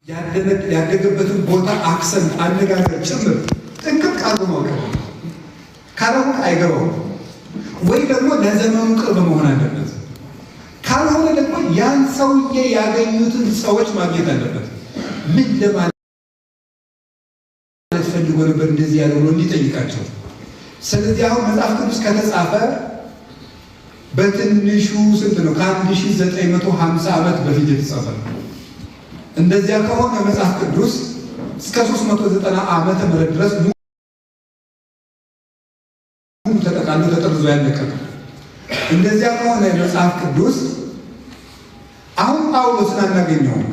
ያደገበትን ቦታ አክሰንት አነጋገር ጭምር ጥንቅቅ አድርጎ ማወቅ ካልሆነ አይገባውም። ወይ ደግሞ ለዘመኑ ቅርብ መሆን አለበት። ካልሆነ ደግሞ ያን ሰውዬ ያገኙትን ሰዎች ማግኘት አለበት። ምን ለማለት ፈልጎ ነበር እንደዚህ ያለው ብሎ እንዲጠይቃቸው። ስለዚህ አሁን መጽሐፍ ቅዱስ ከተጻፈ በትንሹ ስንት ነው? ከ1950 ዓመት በፊት የተጻፈ ነው። እንደዚያ ከሆነ መጽሐፍ ቅዱስ እስከ 390 ዓመተ ምህረት ድረስ ተጠቃሎ ተጠርዞ ያለቀ ነው። እንደዚያ ከሆነ መጽሐፍ ቅዱስ አሁን ጳውሎስን አናገኘውም፣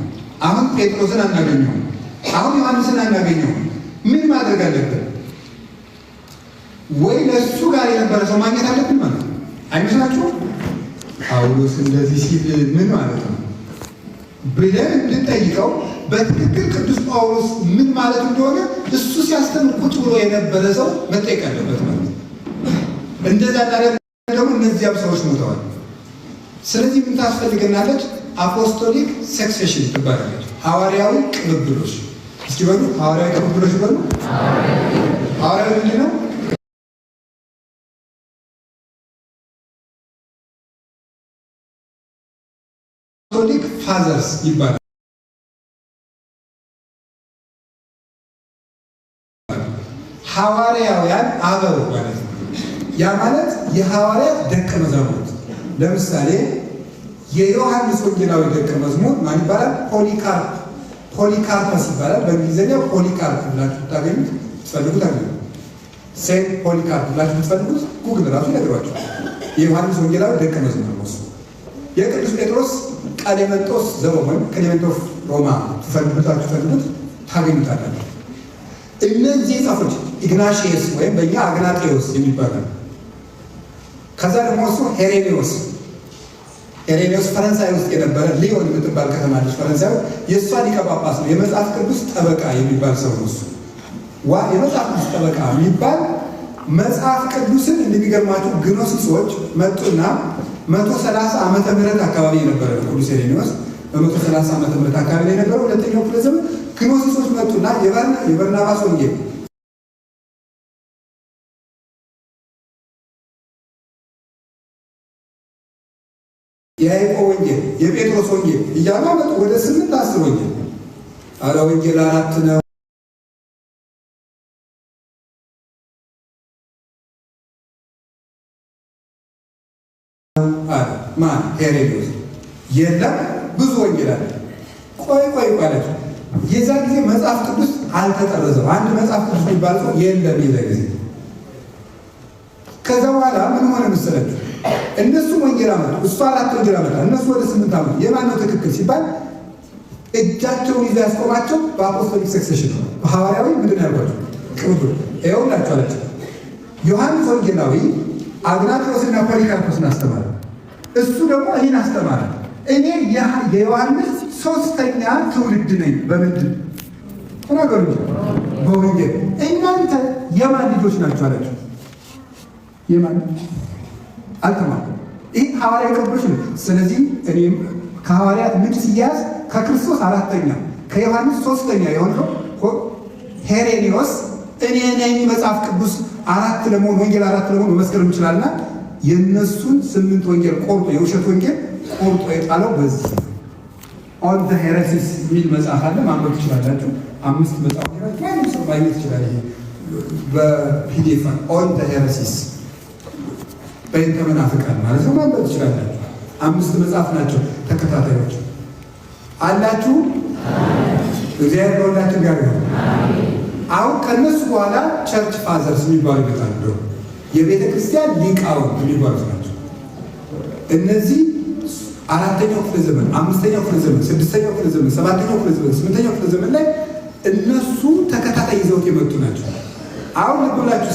አሁን ጴጥሮስን አናገኘውም፣ አሁን ዮሐንስን አናገኘውም። ምን ማድረግ አለብን? ወይ ለእሱ ጋር የነበረ ሰው ማግኘት አለብን ማለት ነው። አይመስላችሁም? ጳውሎስ እንደዚህ ሲል ምን ማለት ነው ብለን እንድንጠይቀው በትክክል ቅዱስ ጳውሎስ ምን ማለት እንደሆነ እሱ ሲያስተምር ቁጭ ብሎ የነበረ ሰው መጠየቅ አለበት ማለት ነው። እንደዛ ታዲያ ደግሞ እነዚያም ሰዎች ሞተዋል። ስለዚህ ምን ታስፈልገናለች? አፖስቶሊክ ሰክሴሽን ትባላለች። ሐዋርያዊ ቅብብሎች። እስኪ በሉ ሐዋርያዊ ቅብብሎች በሉ። ሐዋርያዊ ምንድን ነው? አፖስቶሊክ ፋዘርስ ይባላል። ሐዋርያውያን አበው ማለት ነው። ያ ማለት የሐዋርያት ደቀ መዛሙርት። ለምሳሌ የዮሐንስ ወንጌላዊ ደቀ መዝሙር ማን ይባላል? ፖሊካርፐስ ይባላል። በእንግሊዝኛው ፖሊካርፕ ብላችሁ ታገኙት ትፈልጉት አለ። ሴንት ፖሊካርፕ ብላችሁ ትፈልጉት ጉግል ራሱ ይነግሯችሁ። የዮሐንስ ወንጌላዊ ደቀ መዝሙር ነው። የቅዱስ ጴጥሮስ ቀሌምንጦስ ዘሮማን ቀሌምንጦስ ሮማ ትፈልጉት ታገኙታላችሁ። እነዚህ ጻፎች ኢግናሺየስ ወይም በእኛ አግናጤዎስ የሚባለው ከዛ ደግሞ እሱ ሄሬኔዎስ ፈረንሳይ ውስጥ የነበረ ሊዮን የምትባል ከተማ አለች ፈረንሳይ። የእሷ ሊቀ ጳጳስ ነው። የመጽሐፍ ቅዱስ ጠበቃ የሚባል ሰው ነው። እሱ የመጽሐፍ ቅዱስ ጠበቃ የሚባል መጽሐፍ ቅዱስን እንደሚገርማችሁ ግኖስቲሶች መጡና 130 ዓመተ ምህረት አካባቢ የነበረ ነው። ቅዱስ ሄሬኔዎስ በ130 ዓመተ ምህረት አካባቢ ላይ የነበረው ሁለተኛው ክፍለ ዘመን ግኖስቲሶች መጡና የበርናባስ ወንጌል የያዕቆብ ወንጌል የጴጥሮስ ወንጌል እያሉ መጡ። ወደ 8-10 ወንጌል አለ። ወንጌል 4 ነው አለ። ማን? ሄሬኔዎስ። የለም ብዙ ወንጌል አለ። ቆይ ማለት የዛ ጊዜ መጽሐፍ ቅዱስ አልተጠረዘም። አንድ መጽሐፍ ቅዱስ የሚባል ሰው የለም የዛ ጊዜ። ከዛ በኋላ ምን ሆነ መሰላችሁ? እነሱ ወንጌል አመጡ፣ እሱ 4 ወንጌል አመጣ፣ እነሱ ወደ 8 አመጡ። የማን ነው ትክክል ሲባል እጃቸውን ይዘው ያስቆማቸው በአፖስቶሊክ ሰክሴሽን ነው። በሐዋርያዊ ምንድን ያልኳቸው ቅብብል ይኸውላችሁ አላቸው። ዮሐንስ ወንጌላዊ አግናጤዎስና ፖሊካርፖስን አስተማረ። እሱ ደግሞ እኔን አስተማረ። እኔ የዮሐንስ 3ኛ ትውልድ ነኝ። በምንድን ተናገሩ? በወንጌል። እናንተ የማን ልጆች ናቸው አላቸው። የማን አልተማርኩም። ይህ ሐዋርያ ቅብብሎች ነው። ስለዚህ እኔም ከሐዋርያት ምንጭ ሲያዝ ከክርስቶስ 4ኛ ከዮሐንስ 3ኛ የሆነው ሄሬኔዎስ እኔ ነኝ መጽሐፍ ቅዱስ 4 ለመሆን ወንጌል 4 ለመሆን መመስከር እንችላልና የእነሱን 8 ወንጌል ቆርጦ የውሸት ወንጌል ቆርጦ የጣለው በዚህ ኦን ዘ ሄረሲስ የሚል መጽሐፍ አለ። ማንበብ ትችላላችሁ። 5 መጽሐፍ ማንም ሰው ማግኘት ይችላል። በፒዲኤፍ ኦን ዘ ሄረሲስ በእንተ መናፍቃን ማለት ነው። ማንበብ ትችላላችሁ። 5 መጽሐፍ ናቸው። ተከታታዮች አላችሁ። እግዚአብሔር ከሁላችን ጋር ነው። አሁን ከነሱ በኋላ ቸርች ፋዘርስ የሚባሉ ይመጣሉ። የቤተ ክርስቲያን ሊቃውንት የሚባሉት ናቸው። እነዚህ 4ኛው ክፍለ ዘመን፣ 5ኛው ክፍለ ዘመን፣ 6ኛው ክፍለ ዘመን፣ 7ኛው ክፍለ ዘመን፣ 8ኛው ክፍለ ዘመን ላይ እነሱ ተከታታይ ይዘውት የመጡ ናቸው። አሁን ልብ ብላችሁ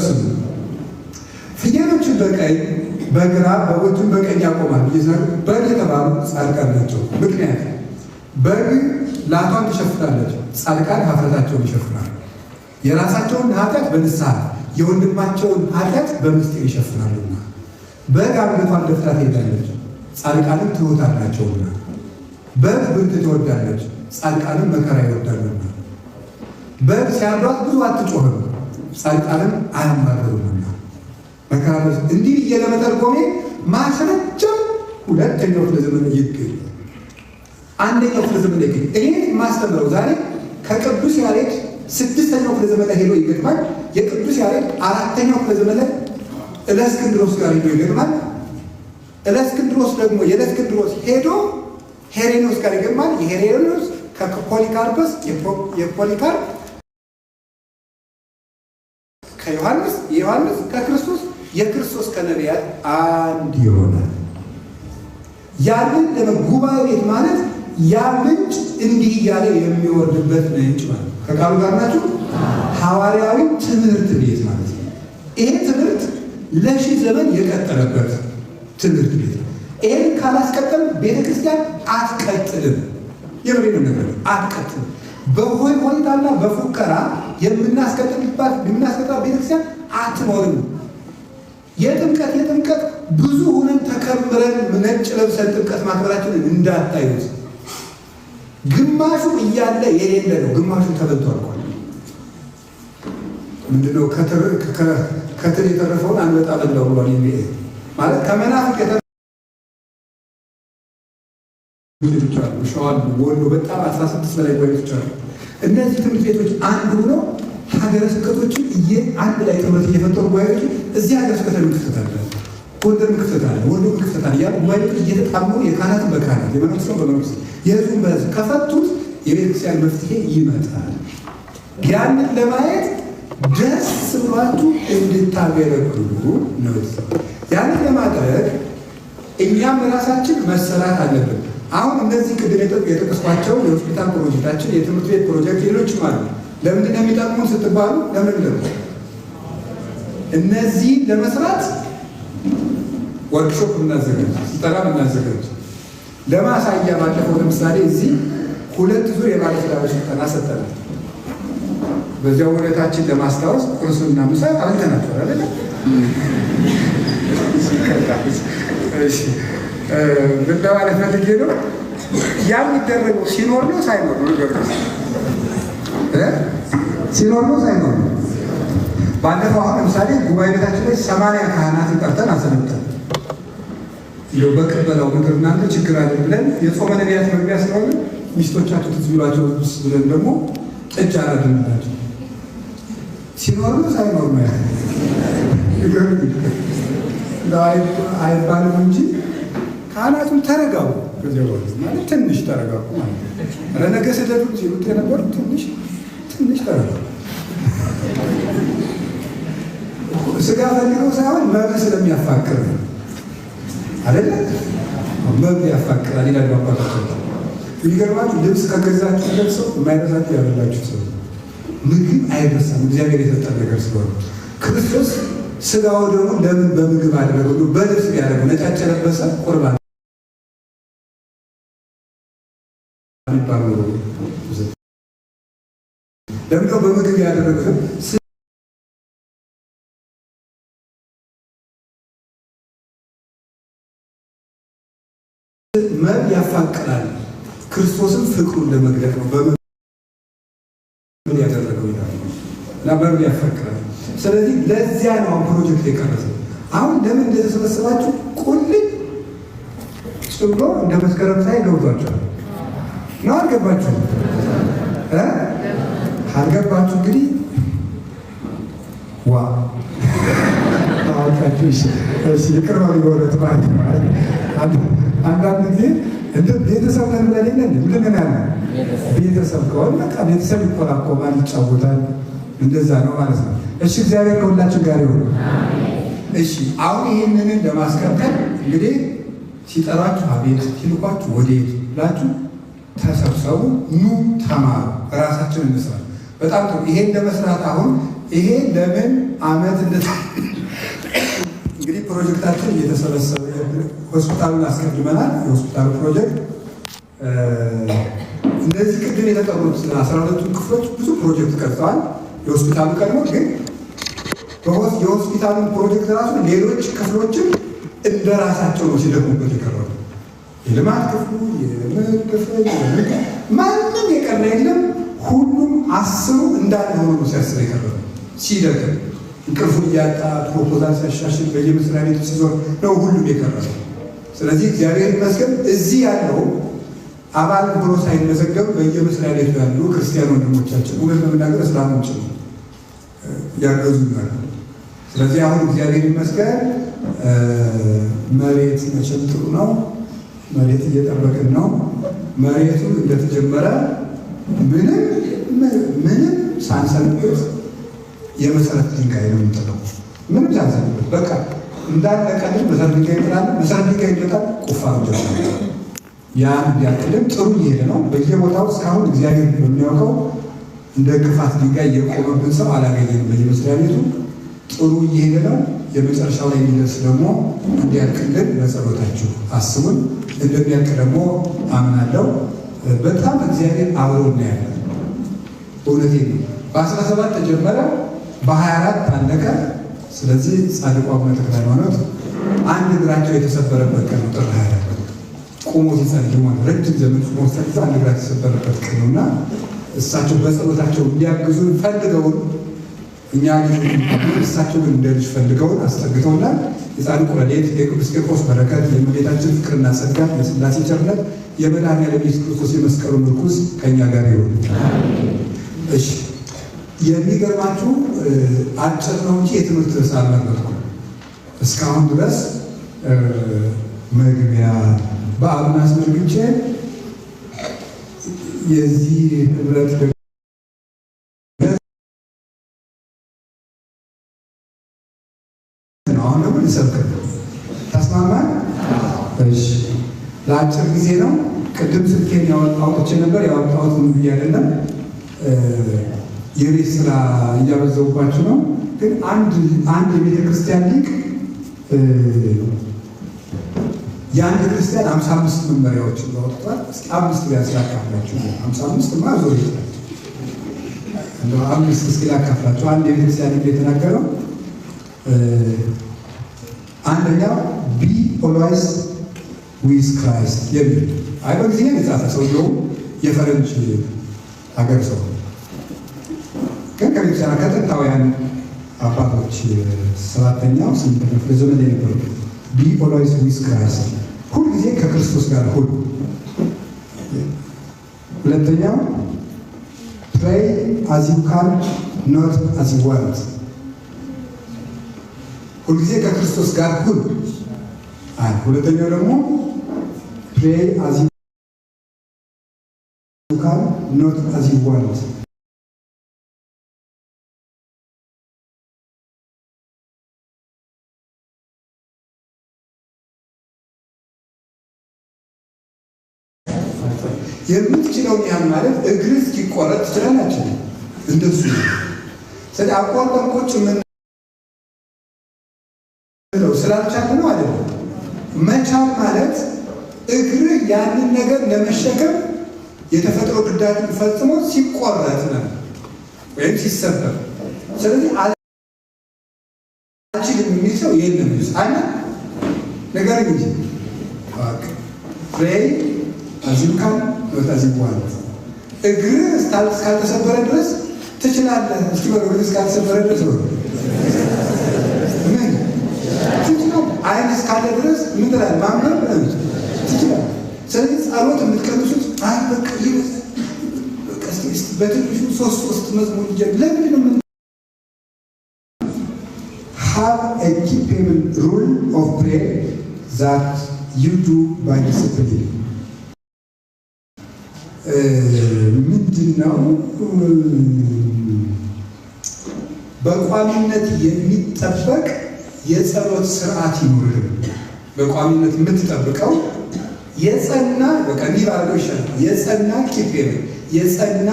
ስሙ። ፍየሎችን በቀኝ በግራ በጎችን በቀኝ ያቆማል። በግ የተባሉ ጻድቃን ናቸው። ምክንያት በግ ላቷን ትሸፍናለች፣ ጻድቃን ኀፍረታቸውን ይሸፍናሉ። የራሳቸውን ኃጢአት በንስሐ የወንድማቸውን ኃጢአት በምስጢር ይሸፍናሉና በግ አንገቷን ደፍታ ትሄዳለች፣ ጻድቃንም ትሑታን ናቸውና። በግ ብርት ትወዳለች፣ ጻድቃንም መከራ ይወዳሉና። በግ ሲያርዷት ብዙ አትጮህም፣ ጻድቃንም አያማርሩምና። መከራ እንዲህ እየለመተርጎሜ ማስረጃው ሁለተኛው ክፍለ ዘመን ይገኛል። አንደኛው ክፍለ ዘመን ይገኛል። እኔ የማስተምረው ዛሬ ከቅዱስ ያሬድ 6ኛው ክፍለ ዘመን ላይ ሄዶ ይገጥማል። የቅዱስ ያሬድ 4ኛው ክፍለ ዘመን ላይ እለእስክንድሮስ ጋር ሄዶ ይገጥማል። እለእስክንድሮስ ደግሞ የእለእስክንድሮስ ሄዶ ሄሬኖስ ጋር ይገጥማል። የሄሬኖስ ከፖሊካርፖስ የፖሊካርፕ ከዮሐንስ የዮሐንስ ከክርስቶስ የክርስቶስ ከነቢያት አንድ ይሆናል። ያንን ለጉባኤ ቤት ማለት ያ ምንጭ እንዲህ እያለ የሚወርድበት ምንጭ ማለት ከቃሉ ጋር ናችሁ። ሐዋርያዊ ትምህርት ቤት ማለት ነው። ይሄ ትምህርት ለሺህ ዘመን የቀጠለበት ትምህርት ቤት ነው። ይሄን ካላስቀጠል ቤተክርስቲያን አትቀጥልም። የምሬን ነገር አትቀጥልም። በሆይ ሆይታና በፉከራ የምናስቀጥልባት ቤተክርስቲያን አትኖርም። የጥምቀት ብዙ ሆነን ተከምረን ነጭ ለብሰን ጥምቀት ማክበራችንን እንዳታዩት። ግማሹ እያለ የሌለ ነው፣ ግማሹ ተበልቶ አልቋል። ምንድነው ከትል የተረፈውን አንበጣ በላው ብሏል። ማለት ከመናፍቅ ሸዋል ወሎ በጣም 16 በላይ ቤቶች አሉ። እነዚህ ትምህርት ቤቶች አንዱ ነው። ሀገረ ስብከቶችን አንድ ላይ ትምህርት እየፈጠሩ ጉባኤዎች እዚህ ሀገረ ስብከት ምክፍተት አለ፣ ጎንደር ምክፍተት አለ፣ ወሎ ምክፍተት አለ። ያ ጉባኤዎች እየተጣመሩ የካህናትን በካህናት የመንግስቱን በመንግስት የህዝቡን በህዝብ ከፈቱት የቤተክርስቲያን መፍትሄ ይመጣል። ያንን ለማየት ደስ ብሏችሁ እንድታገለግሉ ነው። ያንን ለማድረግ እኛም ራሳችን መሰራት አለብን። አሁን እነዚህ ቅድም የጠቀስኳቸው የሆስፒታል ፕሮጀክታችን፣ የትምህርት ቤት ፕሮጀክት፣ ሌሎችም አሉ። ለምንድን ነው የሚጠቅሙን ስትባሉ ለምን እነዚህ ለመስራት ወርክሾፕ እናዘጋጅ፣ ስልጠና እናዘጋጅ። ለማሳያ ባለፈው ለምሳሌ እዚህ 2 ዙር የባለትዳሮች ስልጠና ሰጠናል። በዚያው ውለታችን ለማስታወስ ቁርስና ምሳ አልተናገር አይደለ? ምን ለማለት ፈልጌ ነው? ያ የሚደረገው ሲኖር ነው ሳይኖር ነው? ነገር ሲኖር ነው ሳይኖር ነው? ባለፈው አሁን ለምሳሌ ጉባኤ ቤታችን ላይ 80 ካህናትን ጠርተን አሰልጠን ይኸው በቅበላው ምድር እናንተ ችግር አለ ብለን የጾመ ነቢያት መግቢያ ስለሆነ ሚስቶቻቸው ትዝ ብሏቸው ብለን ደግሞ ጠጅ አረድንላቸው። ሲኖር ነው ሳይኖር ነው አይባልም እንጂ ካህናቱን ተረጋጉ። ከዚያ ማለት ትንሽ ተረጋጉ ማለት ነው። ነገ ስደዱ ሲሉት የነበሩ ትንሽ ተረጋጉ። ስጋ ፈልገው ሳይሆን መብት ስለሚያፋቅር አይደለ? መብት ያፋቅራል ይላሉ አባቶቻችን። የሚገርማችሁ ልብስ ከገዛችሁ ለብሰው የማይደርሳችሁ ያበላችሁ ሰው ምግብ አይደርሳም። እግዚአብሔር የሰጠን ነገር ስለሆነ ክርስቶስ ስጋው ደግሞ ለምን በምግብ አደረገው? በልብስ ቢያደርገው ነጫጭ የለበሰ ቁርባን የሚባለው ለምን ነው በምግብ ያደረገው? መብ ያፋቅራል። ክርስቶስን ፍቅሩን ለመግለጥ ነው በምን ያደረገው ይላል እና መብ ያፋቅራል። ስለዚህ ለዚያ ነው ፕሮጀክት የቀረጸው። አሁን ለምን እንደተሰበሰባችሁ ቁልጭ ብሎ እንደ መስከረም ሳይ ገብቷቸዋል ነው። አልገባችሁ አልገባችሁ? እንግዲህ ዋ ታውቃችሁ ይቅርባ ሊወረት ማለት አንዳንድ ጊዜ እንደ ቤተሰብ ነን ብለን የለን ምንድን ያለ ቤተሰብ ከሆነ በቃ ቤተሰብ ይቆላቆማል፣ ይጫወታል። እንደዛ ነው ማለት ነው። እሺ፣ እግዚአብሔር ከሁላችን ጋር ይሁን። እሺ፣ አሁን ይህንን ለማስቀጠል እንግዲህ ሲጠራችሁ አቤት፣ ሲልኳችሁ ወዴት ብላችሁ ተሰብሰቡ፣ ኑ ተማሩ፣ ራሳችን እንስራ። በጣም ጥሩ። ይሄን ለመስራት አሁን ይሄ ለምን አመት እንግዲህ ፕሮጀክታችን እየተሰበሰበ ሆስፒታሉን አስቀድመናል። የሆስፒታሉ ፕሮጀክት እነዚህ ቅድም የተጠሩት 12ቱ ክፍሎች ብዙ ፕሮጀክት ቀርጸዋል። የሆስፒታሉ ቀድሞ ግን የሆስፒታሉን ፕሮጀክት ራሱ ሌሎች ክፍሎችም እንደ ራሳቸው ነው ሲደግሙበት የቀረቡ። የልማት ክፍሉ የምክፍል ማንም የቀረ የለም። ሁሉም 10 እንዳለ ሆኖ ሲያስብ የቀረበ ሲደክም እንቅልፉን እያጣ ፕሮፖዛል ሲያሻሽል በየመስሪያ ቤቱ ሲዞር ነው ሁሉም የቀረበ። ስለዚህ እግዚአብሔር ይመስገን እዚህ ያለው አባል ብሎ ሳይመዘገብ በየመስሪያ ቤቱ ያሉ ክርስቲያን ወንድሞቻችን እውነት ለመናገር እስላሞች ነው ያገዙናል። ስለዚህ አሁን እግዚአብሔር ይመስገን መሬት መቼም ጥሩ ነው። መሬት እየጠበቅን ነው። መሬቱ እንደተጀመረ ምንም ሳንሰንበት የመሰረት ድንጋይ ነው የምንጥለው። ምንም ሳንሰንበት በቃ እንዳለቀልን መሰረት ድንጋይ እንጥላለን። መሰረት ድንጋይ ይመጣል፣ ቁፋሮ ጀምራል። ያን ቢያክልም ጥሩ እየሄደ ነው። በየቦታው እስካሁን እግዚአብሔር በሚያውቀው እንደ ግፋት ድንጋይ የቆመብን ሰው አላገኘንም። በየመስሪያ ቤቱ ጥሩ እየሄደ ነው። የመጨረሻው ላይ የሚደርስ ደግሞ እንዲያልቅልን በጸሎታችሁ አስቡን። እንደሚያልቅ ደግሞ አምናለሁ። በጣም እግዚአብሔር አብሮ እናያለን። እውነቴን ነው። በ17 ተጀመረ፣ በ24 አለቀ። ስለዚህ ጻድቁ አቡነ ተክለ ሃይማኖት አንድ እግራቸው የተሰበረበት ቀን ነው። ጥር 24 ቆሞ ሲጸልዩ ማለት ረጅም ዘመን ቆሞ ሲጸልዩ አንድ እግራቸው የተሰበረበት ቀን ነውና እሳቸው በጸሎታቸው እንዲያግዙን ፈልገውን እኛ እሳቸው ግን እንደ ልጅ ፈልገውን አስጠግተውናል። የጻድቁ ረድኤት የቅዱስ ቂርቆስ በረከት የእመቤታችን ፍቅርና ጸጋ የሥላሴ ቸርነት የመድኃኔዓለም ኢየሱስ ክርስቶስ የመስቀሉ ምርኩዝ ከእኛ ጋር ይሁን። እሺ የሚገርማችሁ አጭር ነው እንጂ የትምህርት ርዕስ አልመረጥኩም እስካሁን ድረስ። መግቢያ በአብን አስመልክቼ የዚህ ህብረት አሁን ደግሞ ልሰብክ ተስማማን። እሺ ለአጭር ጊዜ ነው። ቅድም ስልኬን አውጥቼ ነበር። ያወጣሁት ምን ብዬ አይደለም፣ የቤት ስራ እያበዛሁባችሁ ነው። ግን አንድ የቤተ ክርስቲያን ሊቅ የአንድ ክርስቲያን 55 መመሪያዎችን አውጥቷል። እስኪ 5 ቢያንስ ላካፍላችሁ። 55 ማ ዞር ይችላል እንደው 5 እስኪ ላካፍላችሁ። አንድ የቤተ ክርስቲያን ሊቅ የተናገረው አንደኛው ቢ ኦልዌይስ ዊዝ ክራይስት የሚል አይ በጊዜ የጻፈ ሰውየው የፈረንጅ ሀገር ሰው ግን ከቤተክርስቲያን ከጥንታውያን አባቶች 7ኛው 8ኛው ክፍለ ዘመን የነበሩ ቢ ኦልዌይስ ዊዝ ክራይስት ሁልጊዜ ከክርስቶስ ጋር ሁሉ። ሁለተኛው ፕሬይ አዝ ዩ ካን ኖት አዝ ዩ ዋንት ሁልጊዜ ከክርስቶስ ጋር ሁሉ። ሁለተኛው ደግሞ ፕሬይ አዝ ዩ ካን ኖት አዝ ዩ ዋንት የምትችለውን ያህል ማለት እግር እስኪቆረጥ ትችላላችሁ። እንደሱ ስለዚህ አቋርጠን ቁጭ ምን ስላልቻለ ነው አይደለም። መቻል ማለት እግርህ ያንን ነገር ለመሸከም የተፈጥሮ ግዳጁን ፈጽሞ ሲቆረጥ ነው ወይም ሲሰበር። ስለዚህ አልችልም የሚል ሰው የለም። አለ ነገር እንጂ ፕሬይ አዝ ዩ ካን ኖት አዝ ዩ ዋንት እግርህ እስካልተሰበረ ድረስ ትችላለህ። እስኪ በእግርህ እስካልተሰበረ ድረስ ነው ምን አይን እስካለ ድረስ ምን ትላለህ? ማንበብ ትችላለህ። ስለዚህ ጸሎት የምትቀንሱት አይ በቃ በትንሹ 3 መዝሙር ለምንድን ነው have a keepable rule of prayer that you do by discipline ምንድን ነው? በቋሚነት የሚጠበቅ የጸሎት ስርዓት ይኖርህ። በቋሚነት የምትጠብቀው የጸና በቃ እንዲህ ባለው ይሻላል። የጸና ኪፔር የጸና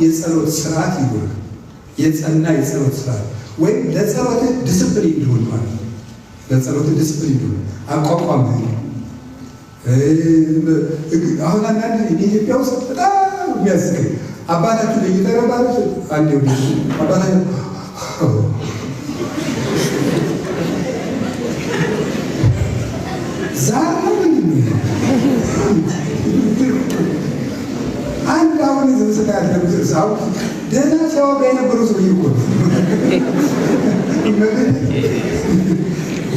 የጸሎት ስርዓት ይኖርህ። የጸና የጸሎት ስርዓት ወይም ለጸሎት ዲስፕሊን ይሆን ማለት ለጸሎት ዲስፕሊን ይሆን አቋቋም። አሁን አንዳንድ ኢትዮጵያ ውስጥ በጣም የሚያስገኝ አባታችሁ ለይተረባለች አንዴ ወደ አባታችሁ ዛሬ አሁን ዝምስና ያለብስ አሁን ደህና ሲያወጋ የነበረው ሰውዬ እኮ ነው።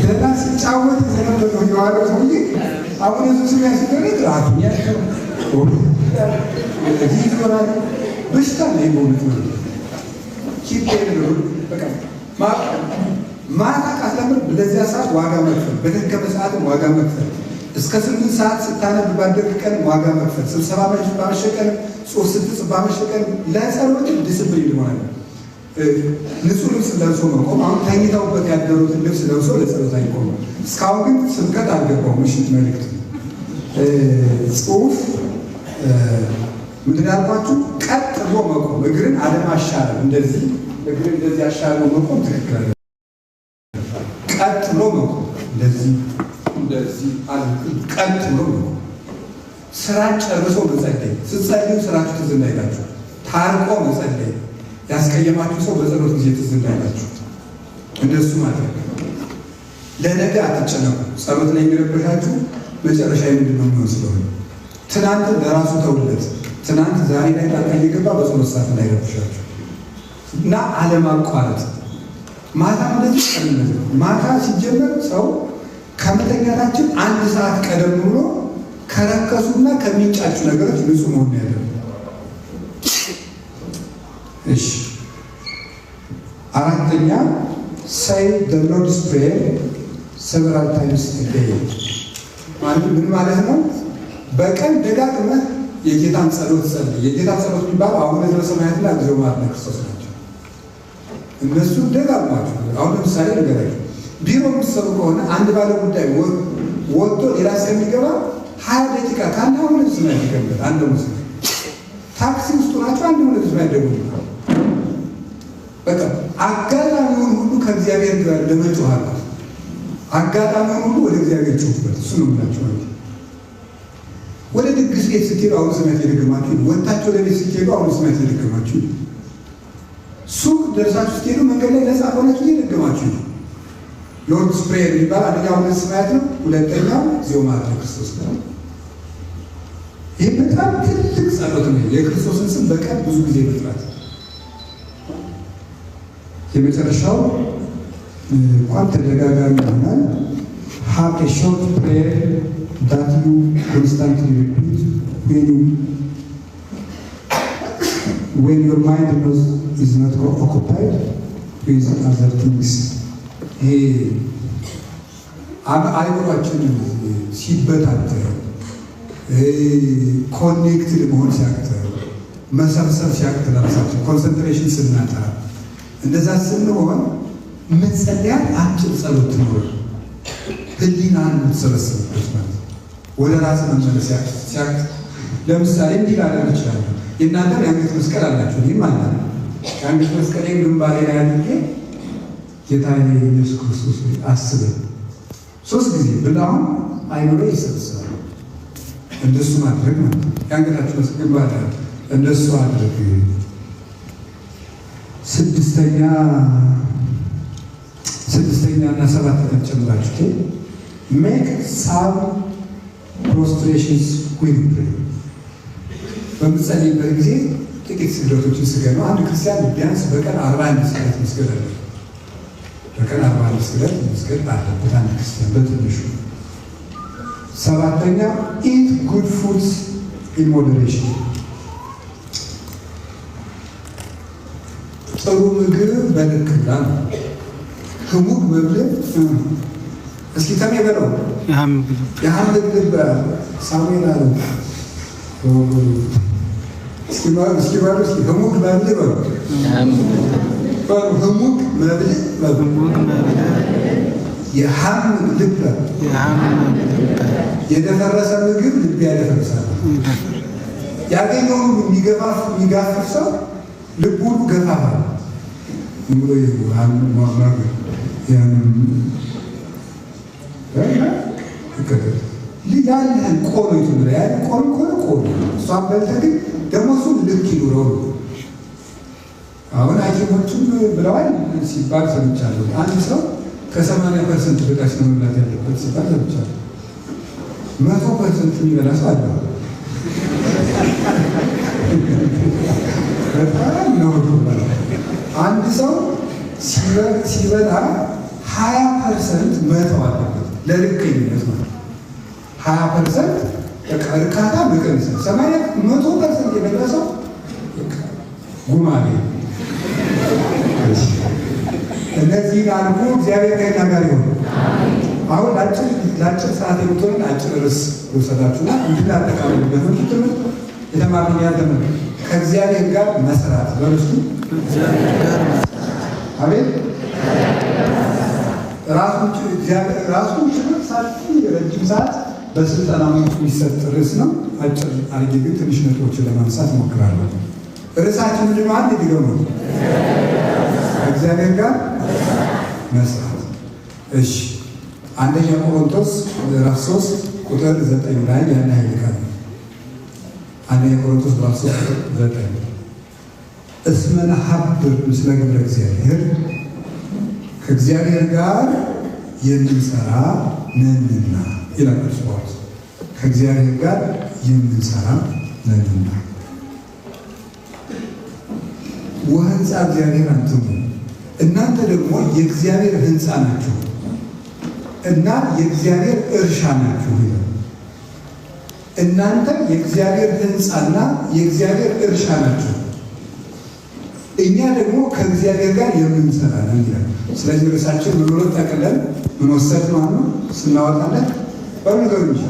ደህና ሲጫወት የነበረው የዋለው ሰውዬ አሁን ዝምስና ያስደረግ ራቱኛ እዚህ ይኖራል። በሽታ ላይ በእውነት ነው። ማታ ቃስለምር ለዚያ ሰዓት ዋጋ መክፈል፣ በደከመ ሰዓትም ዋጋ መክፈል፣ እስከ 8 ሰዓት ስታነብ ባደግ ቀን ዋጋ መክፈል፣ ስብሰባ ባመሸ ቀን፣ ጽሑፍ ስትጽፍ ባመሸ ቀን፣ ለጸሎት ዲስፕሊን ይሆናል። ንጹህ ልብስ ለብሶ መቆም። አሁን ተኝተውበት ያደሩትን ልብስ ለብሶ ለጸሎት አይቆምም። እስካሁን ግን ስብከት አልገባውም። ምሽት መልእክት ጽሑፍ ምንድን ያልኳችሁ ቀጥ ብሎ መቆም፣ እግርን አለማሻረብ። እንደዚህ እግርን እንደዚህ አሻርቦ መቆም ትክክል አለ። ቀጥ ብሎ መቆም፣ እንደዚህ ቀጥ ብሎ መቆም። ስራን ጨርሶ መጸለይ። ስትጸልዩ ስራችሁ ትዝ እንዳይላችሁ። ታርቆ መጸለይ። ያስቀየማችሁ ሰው በጸሎት ጊዜ ትዝ እንዳይላችሁ። እንደሱ ማድረግ። ለነገ አትጨነቁ። ጸሎት ላይ የሚረበሻችሁ መጨረሻ ምንድን ነው የሚሆን ስለሆነ ትናንት ለራሱ ተውለት። ትናንት ዛሬ ላይ ጣልቃ እየገባ በጸሎት ሰዓት ላይ ረብሻችሁ እና አለማቋረጥ። ማታ እንደዚህ ቀንነት ነው። ማታ ሲጀመር ሰው ከመተኛታችን 1 ሰዓት ቀደም ብሎ ከረከሱና ከሚንጫጩ ነገሮች ንጹህ መሆን ያለው። እሺ፣ አራተኛ say the Lord's Prayer several times a day። ማለት ምን ማለት ነው? በቀን ደጋግመህ የጌታን ጸሎት ጸልይ። የጌታን ጸሎት የሚባለው አቡነ ዘበሰማያትና እግዚኦ መሐረነ ክርስቶስ ናቸው። እነሱ ደጋግማችሁ አሁን ለምሳሌ ነገራችሁ ቢሮ የምትሰሩ ከሆነ አንድ ባለ ጉዳይ ወጥቶ ሌላ እስከሚገባ 20 ደቂቃ ከአንድ አሁን ልብስ ነው ያደገበት። አንድ ሙስ ታክሲ ውስጥ ናቸው። አንድ ልብስ ነው ያደገበት። በቃ አጋጣሚውን ሁሉ ከእግዚአብሔር ጋር ለመጮህ አለ። አጋጣሚውን ሁሉ ወደ እግዚአብሔር ጮህበት። እሱ ነው የምላቸው። ወደ ድግስ ቤት ስትሄዱ አሁን ስማት የደገማችሁ፣ ወጣችሁ ወደ ቤት ስትሄዱ አሁን ስማት የደገማችሁ፣ ሱቅ ደርሳችሁ ስትሄዱ መንገድ ላይ ነፃ ሆናችሁ እየደገማችሁ ነው። ሎርድስ ፕሬየር የሚባል አንደኛው አቡነ ዘበሰማያት ነው። ሁለተኛው እግዚኦ መሐረነ ክርስቶስ ነው። ይህ በጣም ትልቅ ጸሎት ነው። የክርስቶስን ስም በቀን ብዙ ጊዜ መጥራት። የመጨረሻው እንኳን ተደጋጋሚ ይሆናል። have a short prayer that you constantly repeat when your mind is not occupied with other things. አይምሯችን ሲበታተን ኮኔክትድ መሆን ሲያቅተን መሰብሰብ ሲያቅተን ለራሳችን ኮንሰንትሬሽን ስናጣ እንደዛ ስንሆን መጸለያ አጭር ጸሎት ትኖር ህሊናን የምትሰበስብበት ማለት ወደ ራስ መመለስ ሲያቅት ለምሳሌ እንዲህ ላደርግ እችላለሁ። የእናንተ የአንገት መስቀል አላችሁ። ይህም አለ የአንገት መስቀል ግንባሬ ላይ አድርጌ ጌታዬ ኢየሱስ ክርስቶስ አስበን 3 ጊዜ ብላሁን አይምሮ ይሰበሰባል። እንደሱ ማድረግ ማለት ነው። የአንገታችሁ መስቀል ግንባሬ እንደሱ አድርግ። ስድስተኛ እና 7 ጨምራችሁ make some prostrations when you pray። በምትጸልይበት ጊዜ ጥቂት ስግደቶችን ስገዱ። አንድ ክርስቲያን ቢያንስ በቀን 41 ስግደት መስገድ አለ። በቀን 41 ስግደት መስገድ አለበት አንድ ክርስቲያን በትንሹ። 7ኛ eat good foods in moderation። ጥሩ ምግብ በልክና ህሙግ መብለት እስኪ ተሜ በለው የሃም ምግብ ሳሙኤል አለ እስኪ ባሉ እስኪ ህሙግ መብል በሉ ህሙግ መብል የሃም ልብ የደፈረሰ ምግብ ልብ ያደፈርሳል። ያገኘው የሚጋፍር ሰው ልቡ ገፋፋ ብሎ ያለን ቆሎ ይቱምራ ያ ቆሎ እሷን በልተህ ግን ደግሞ እሱ ልክ ይኑረው። አሁን ሐኪሞቹም ብለዋል ሲባል ሰምቻለሁ። አንድ ሰው ከ80% በታች ነው መብላት ያለበት ሲባል ሰምቻለሁ። 100% የሚበላ ሰው አለ። በጣም ነው። አንድ ሰው ሲበላ 20% መተው አለበት ለልቀኝነት ማለት 20% በቃ እርካታ መቀነስ ነው። 100% የበላ ሰው ጉማሌ። እነዚህ አልኩ። እግዚአብሔር ከእኛ ጋር ይሁን። አሁን ለአጭር ሰዓት የምትሆን አጭር ርዕስ ልውሰዳችሁና እንድናጠቃልልበት ነው። ትምህርት የተማርነው ያለምን ከእግዚአብሔር ጋር መስራት በርሱ አቤት ራሱን ችሎት ሰፊ ረጅም ሰዓት በስልጠና የሚሰጥ ርዕስ ነው። አጭር አድርጌ ግን ትንሽ ነጥቦችን ለማንሳት እሞክራለሁ። ርዕሳችን ምንድን ነው? አንድ ቪዲዮ ነው። ከእግዚአብሔር ጋር መስራት። እሺ፣ አንደኛ ቆሮንቶስ ምዕራፍ 3 ቁጥር 9 ላይ ያን ያህል አንደኛ ቆሮንቶስ ምዕራፍ 3 ቁጥር 9 እስመ ነሐብር ምስለ ግብረ እግዚአብሔር ከእግዚአብሔር ጋር የምንሰራ ነንና ይላል ቅዱስ ጳውሎስ። ከእግዚአብሔር ጋር የምንሰራ ነንና ወህንፃ እግዚአብሔር አንትሙ እናንተ ደግሞ የእግዚአብሔር ህንፃ ናችሁ እና የእግዚአብሔር እርሻ ናችሁ ይላል። እናንተ የእግዚአብሔር ህንፃና የእግዚአብሔር እርሻ ናችሁ፣ እኛ ደግሞ ከእግዚአብሔር ጋር የምንሰራ ነን ይላል። ስለዚህ ርዕሳችን ምን ብሎ ጠቅለን ምን ወሰድ ነው አሁን ስናወጣለን በነገሩ እንጂ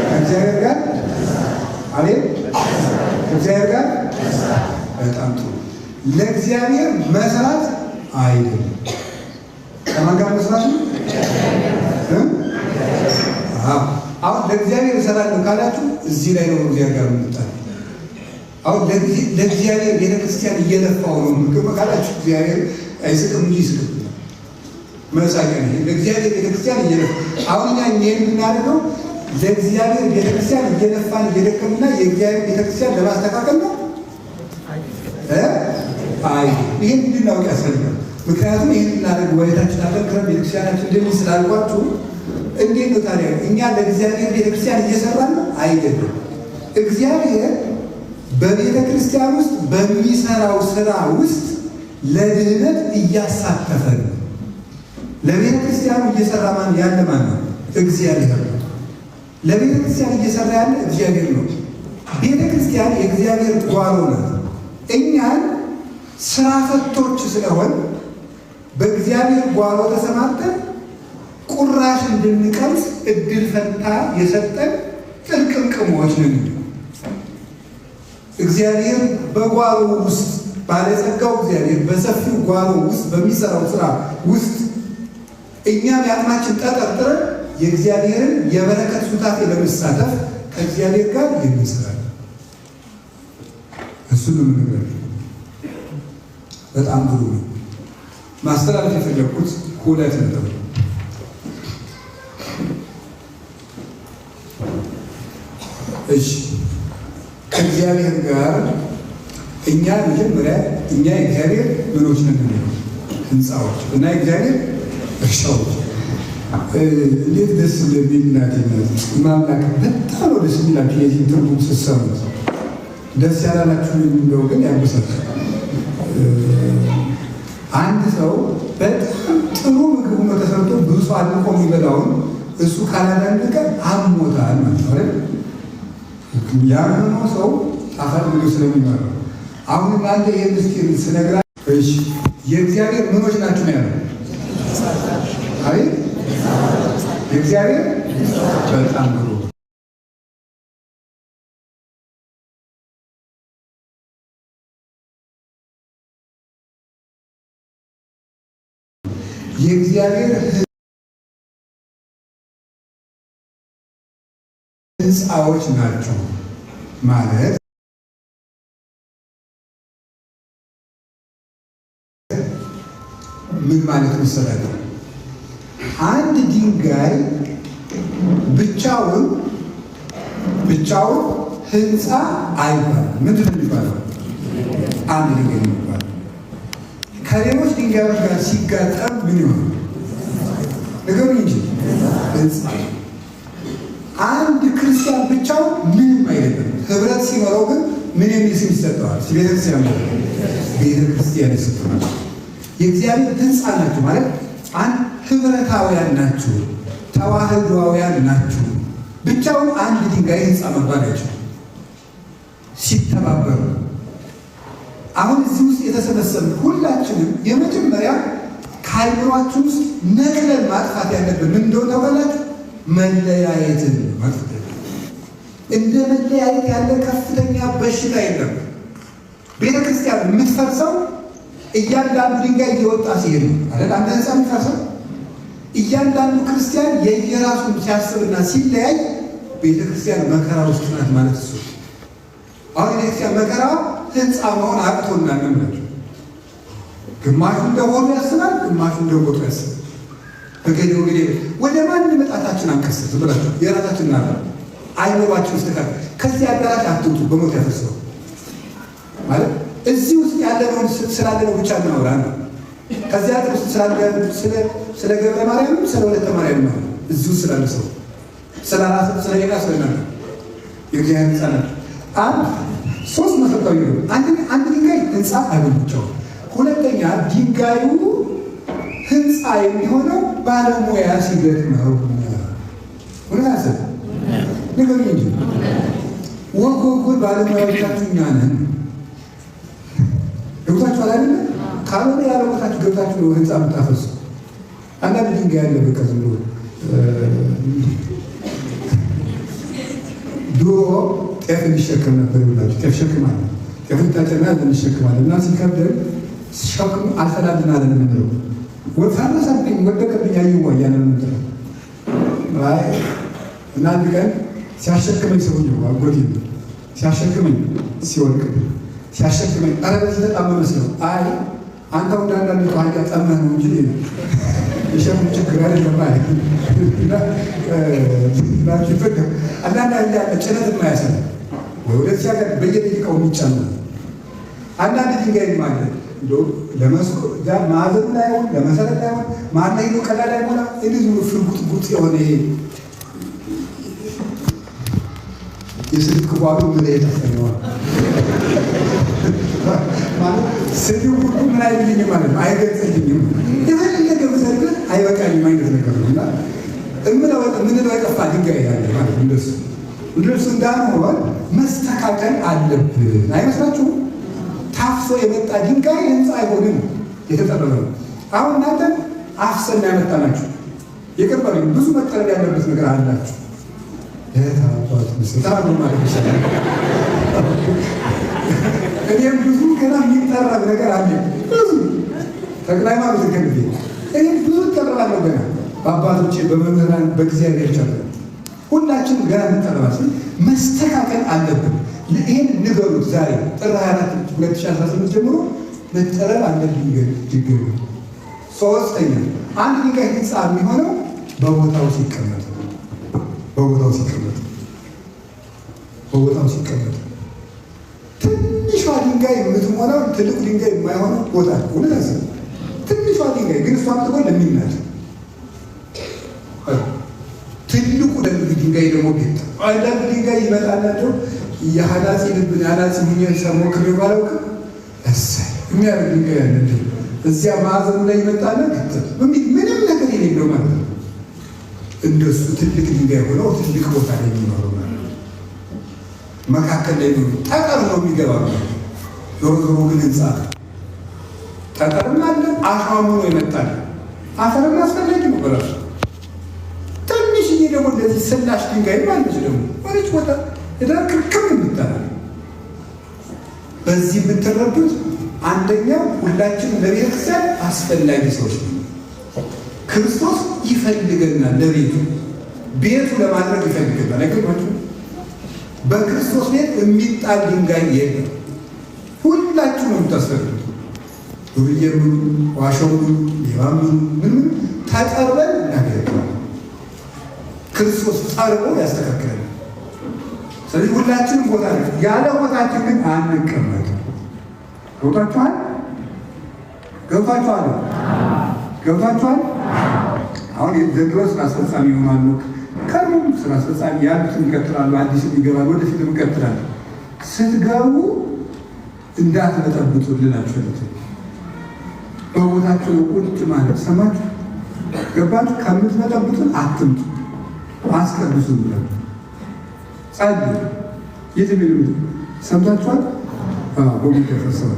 ከእግዚአብሔር ጋር አቤት ከእግዚአብሔር ጋር በጣም ጥሩ። ለእግዚአብሔር መስራት አይደለም። ከማን ጋር መስራት ነው? አሁን ለእግዚአብሔር እሰራለሁ ካላችሁ እዚህ ላይ ነው እግዚአብሔር ጋር የምንጣል። አሁን ለእግዚአብሔር ቤተክርስቲያን እየለፋው ነው ምግብ ካላችሁ እግዚአብሔር አይስቅም እንጂ ይስቅም። መሳቂያ ነው። ለእግዚአብሔር ቤተክርስቲያን እየለፋ አሁን እኛ የምናደርገው ለእግዚአብሔር ቤተክርስቲያን እየለፋን እየደከምና የእግዚአብሔር ቤተክርስቲያን ለማስተካከል ነው። አይ ይህን እንድናውቅ ያስፈልጋል። ምክንያቱም ይህን እናደርግ ወደታችን አጠንክረን ቤተክርስቲያናችን እንደምን ስላልኳችሁ እንዴት ነው ታዲያ እኛ ለእግዚአብሔር ቤተክርስቲያን እየሰራን ነው? አይደለም። እግዚአብሔር በቤተ ክርስቲያን ውስጥ በሚሰራው ስራ ውስጥ ለድህነት እያሳተፈ ነው። ለቤተ ክርስቲያኑ እየሰራ ያለ ማን ነው? እግዚአብሔር ነው። ለቤተ ክርስቲያን እየሰራ ያለ እግዚአብሔር ነው። ቤተ ክርስቲያን የእግዚአብሔር ጓሮ ናት። እኛን ስራ ፈቶች ስለሆን በእግዚአብሔር ጓሮ ተሰማርተን ቁራሽ እንድንቀምስ እድል ፈንታ የሰጠን ጥርቅምቅሞች ነን። እግዚአብሔር በጓሮ ውስጥ ባለጸጋው እግዚአብሔር በሰፊው ጓሮ ውስጥ በሚሰራው ስራ ውስጥ እኛም የአቅማችን ጠጠርጥረን የእግዚአብሔርን የበረከት ሱታፌ ለመሳተፍ ከእግዚአብሔር ጋር የሚሰራል እሱ ነው የምንገር። በጣም ጥሩ ነው። ማስተላለፍ የፈለኩት ሁለት ነጥብ። እሺ ከእግዚአብሔር ጋር እኛ መጀመሪያ እኛ የእግዚአብሔር ምኖች ነን፣ ህንፃዎች እና የእግዚአብሔር እርሻዎች። እንዴት ደስ እንደሚል እናቴነት ማምላክ በጣም ነው ደስ የሚላችሁ የዚህን ትርጉም ስትሰሙት። ደስ ያላላችሁ እንደው ግን ያበሳል። አንድ ሰው በጣም ጥሩ ምግብ ሆኖ ተሰርቶ ብዙ ሰው አልቆ የሚበላውን እሱ ካላዳንቀ አሞታል ማለት ነው። ያንኑ ሰው ጣፋጭ ምግብ ስለሚመራው አሁን እናንተ ይህን ምስጢር ስነግራ እሺ የእግዚአብሔር ምኖች ናችሁ ያለው አይ የእግዚአብሔር በጣም ጥሩ የእግዚአብሔር ህንፃዎች ናቸው ማለት ምን ማለት መሰላችሁ? አንድ ድንጋይ ብቻውን ህንፃ አይባልም። ምንድን ነው የሚባለው? አንድ ድንጋይ የሚባለው ከሌሎች ድንጋዮች ጋር ሲጋጠም ምን ይሆናል? ነገሩን እንጂ ህንፃ። አንድ ክርስቲያን ብቻው ምንም አይደለም። ህብረት ሲኖረው ግን ምን የሚል ስም ይሰጠዋል? ቤተክርስቲያን ነው። ቤተክርስቲያን ይሰጠዋል። የእግዚአብሔር ሕንፃ ናችሁ ማለት አንድ ህብረታውያን ናችሁ፣ ተዋህዶአውያን ናችሁ። ብቻውን አንድ ድንጋይ ሕንፃ መባል አይችልም። ሲተባበሩ አሁን እዚህ ውስጥ የተሰበሰብን ሁላችንም የመጀመሪያ ከአይምሯችን ውስጥ ነቅለን ማጥፋት ያለብን ምን እንደሆነ ታውቃላችሁ? መለያየትን ማጥፋት። እንደ መለያየት ያለ ከፍተኛ በሽታ የለም። ቤተ ክርስቲያን የምትፈርሰው እያንዳንዱ ድንጋይ እየወጣ ሲሄድ ነው አይደል? አንድ ህንፃ የሚፈርሰው እያንዳንዱ ክርስቲያን የየራሱን ሲያስብና ሲለያይ ቤተ ክርስቲያን መከራ ውስጥ ናት ማለት እሱ። አሁን ቤተ ክርስቲያን መከራ ህንፃ መሆን አቅቶና ነው። ግማሹ እንደሆነ ያስባል፣ ግማሹ እንደቦታ ያስባል። በገደው ወገዴ ወደ ማን መጣታችን አንከስት ብላችሁ የራሳችን ናራ አይኖባችሁ ውስጥ ከዚህ አዳራሽ አትውጡ፣ በሞት ያፈርሰው ማለት እዚህ ውስጥ ያለነው ስላለነው ብቻ እናወራ ነው። ከዚህ አጥር ውስጥ ስለ ገብረ ማርያም ስለ ወለተ ማርያም ነው። እዚህ ውስጥ ስላለ ሰው ስለ ራስ ስለ ሌላ ስለና የእግዚአብሔር ጻናት ሶስት መሰረታዊ ነው። አንድ ድንጋይ ህንፃ አይሆንብቻው። ሁለተኛ ድንጋዩ ህንፃ የሚሆነው ባለሙያ ሲገጥመው ወላሰ ነገር እንጂ ወጎጎ ባለሙያዎቻችን እኛ ነን። ገብታችሁ አይደል? ካልሆነ ያለው ቦታችሁ ገብታችሁ ነው ህንፃ የምታፈሱ። አንዳንድ ድንጋይ ያለ በቃ ዝም ብሎ ድሮ ጤፍ እንዲሸከም ነበር ይላችሁ። ጤፍ ሸክማለ ጤፍ ታጨና እንዲሸከማለ እና ሲከብደን ሸክሙ አልፈላልን አለ ነው ወፋረሰብኝ ወደቀብኝ አይዋ ያለ ነው አይ እና አንድ ቀን ሲያሸክመኝ ሰውዬው አጎቴ ሲያሸክመኝ ሲወድቅ ሲያሸክመኝ ኧረ በዚህ በጣም መስለው አይ አንተው እንዳንዳንድ ተዋቂያ ጠመህ ነው እንጂ የሸክም ችግር አይደለም አይ አንዳንድ ጭነት የማያሰራ ወደ ሲያገር በየደቂቃው የሚጨምር አንዳንድ ድንጋይ ማለት እንደው ለመስኮ ማዕዘኑ ላይ ሆን ለመሰረት ላይ ሆን ማናይ ነው ቀዳዳ ሆና እንደዚህ ነው ፍርጉጥ የሆነ የስልክ ቋሉ ምን የተፈነው ማለት ስልኩ ሁሉ ምን አይልኝም ማለት ነው። አይገልጽልኝም የፈለገ መሰረት አይበቃኝም አይነት ነገር ነውና ምን ጠፋ ድንጋይ ያለ ማለት እንደሱ እንዳንሆን መስተካከል አለብን። አይመስላችሁም? ታፍሶ የመጣ ድንጋይ ህንፃ አይሆንም። የተጠረበ ነው። አሁን እናንተ አፍሰና ያመጣናችሁ የቅርብ ብዙ መጠረብ ያለበት ነገር አላችሁ። የታባት ምስታሩ ማለት ይችላል። እኔም ብዙ ገና የሚጠረብ ነገር አለ። ብዙ ጠቅላይ ማለት ገንቢ እኔም ብዙ ተጠረባለሁ ገና በአባቶቼ በመምህራን በእግዚአብሔር ቸር ሁላችን ገና እንጠረባለን። መስተካከል አለብን። ይሄን ንገሩት። ዛሬ ጥር 24 2018 ጀምሮ መጠረብ አለብን። ይገኝ ሶስተኛ አንድ ድንጋይ ህንፃ የሚሆነው በቦታው ሲቀመጥ ትንሿ ድንጋይ የምትሞላው ትልቁ ድንጋይ የማይሆነው ቦታ እውነት ትንሿ ድንጋይ ግን እሷ ምትሆን ለሚናት ትልቁ ድንጋይ ደግሞ ቤት አንዳንድ ድንጋይ ይመጣላቸው የሀላሲ ልብን ያላሲ ሙኘን ሰሞክር ባለውቅ እሰይ የሚያደርግ ድንጋይ ያለ እዚያ ማዕዘኑ ላይ ይመጣለ ምንም ነገር የሌለው ማለት ነው። እንደሱ ትልቅ ድንጋይ ሆነው ትልቅ ቦታ ላይ የሚኖረው ማለት ነው። መካከል ላይ ነው ጠጠር ነው የሚገባው። ዞሮ ግን ህንፃ ጠጠርም አለ አሸዋም ነው ይመጣል። አፈርም አስፈላጊ ነው በራሱ ትንሽዬ ደግሞ እንደዚህ ስላሽ ድንጋይ ማለት ደግሞ ወርጭ ወጣ እዳክም ይመጣል። በዚህ የምትረዱት አንደኛው ሁላችንም ለቤተክርስቲያን አስፈላጊ ሰዎች ነው። ክርስቶስ ይፈልገናል። ቤቱ ለማድረግ ይፈልገናል። አይገርማችሁም? በክርስቶስ ቤት የሚጣል ድንጋይ የለም። ሁላችሁ ነው የምታስፈልጉት። ዱርዬም ዋሾም ሌባም ምን ተጠርበን እናገለግላለን። ክርስቶስ ጠርቦ ያስተካክላል። ስለዚህ ሁላችንም ቦታ ነው። ያለ ቦታችን ግን አንቀመጥ። ገብቷችኋል? አሁን የዘንድሮ ስራ አስፈጻሚ ይሆናሉ። ቀሩም ስራ አስፈጻሚ ያሉትን ይቀጥላሉ። አዲስም ይገባሉ። ወደፊትም ይቀጥላሉ። ስትገቡ እንዳትበጠብጡ ልላችሁ በቦታቸው ቁጭ ማለት ሰማችሁ? ገባችሁ? ከምትበጠብጡን አትምጡ፣ አስቀድሱ ብለው ጸልዩ። የትሚል ሰምታችኋል? በሚደረሰው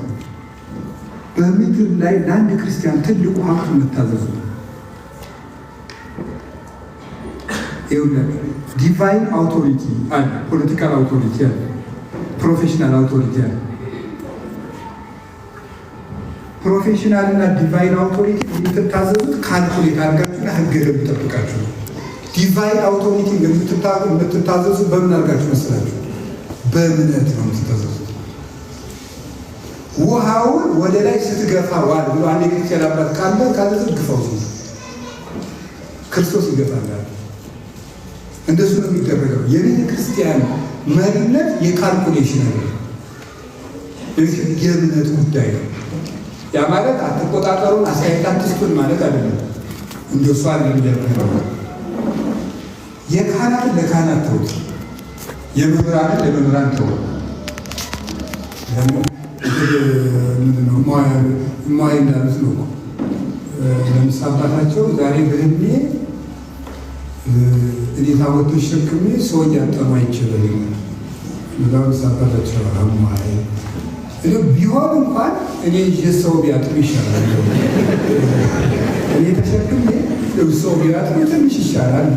በምድር ላይ ለአንድ ክርስቲያን ትልቁ ሀብቱ መታዘዙ ነው። ዲቫይን አውቶሪቲ አለ፣ ፖለቲካል አውቶሪቲ አለ፣ ፕሮፌሽናል አውቶሪቲ አለ። ፕሮፌሽናል እና ዲቫይን አውቶሪቲ የምትታዘዙት ካልኩሌት አድርጋችሁና ህገ ደንብ ጠብቃችሁ ነው። ዲቫይን አውቶሪቲ የምትታዘዙ በምን አድርጋችሁ መስላችሁ? በእምነት ነው የምትታዘዙት። ውሃውን ወደ ላይ ስትገፋ ዋል ብሎ አንድ የክርስቲያን አባት ካለ ካለ ግፋው ክርስቶስ ይገፋል። እንደሱ ነው የሚደረገው። የቤተ ክርስቲያን መሪነት የካልኩሌሽን ነው፣ የእምነት ጉዳይ ነው። ያ ማለት አትቆጣጠሩን፣ አስተያየት አትስጡን ማለት አይደለም። እንደሱ አይደለም የሚደረገው። የካህናትን ለካህናት ተውት፣ የመምህራንን ለመምህራን ተውት። ምንድነው ማይ እንዳሉት ነው። ለምሳ አባታቸው ዛሬ በህልሜ እኔ ታቦት ተሸክሜ ሰው እያጠኑ አይችልም ብለው አባታቸው አማይ ቢሆን እንኳን እኔ ሰው ቢያጥኑ ይሻላል፣ እኔ ተሸክሜ ሰው ቢያጥኑ ትንሽ ይሻላል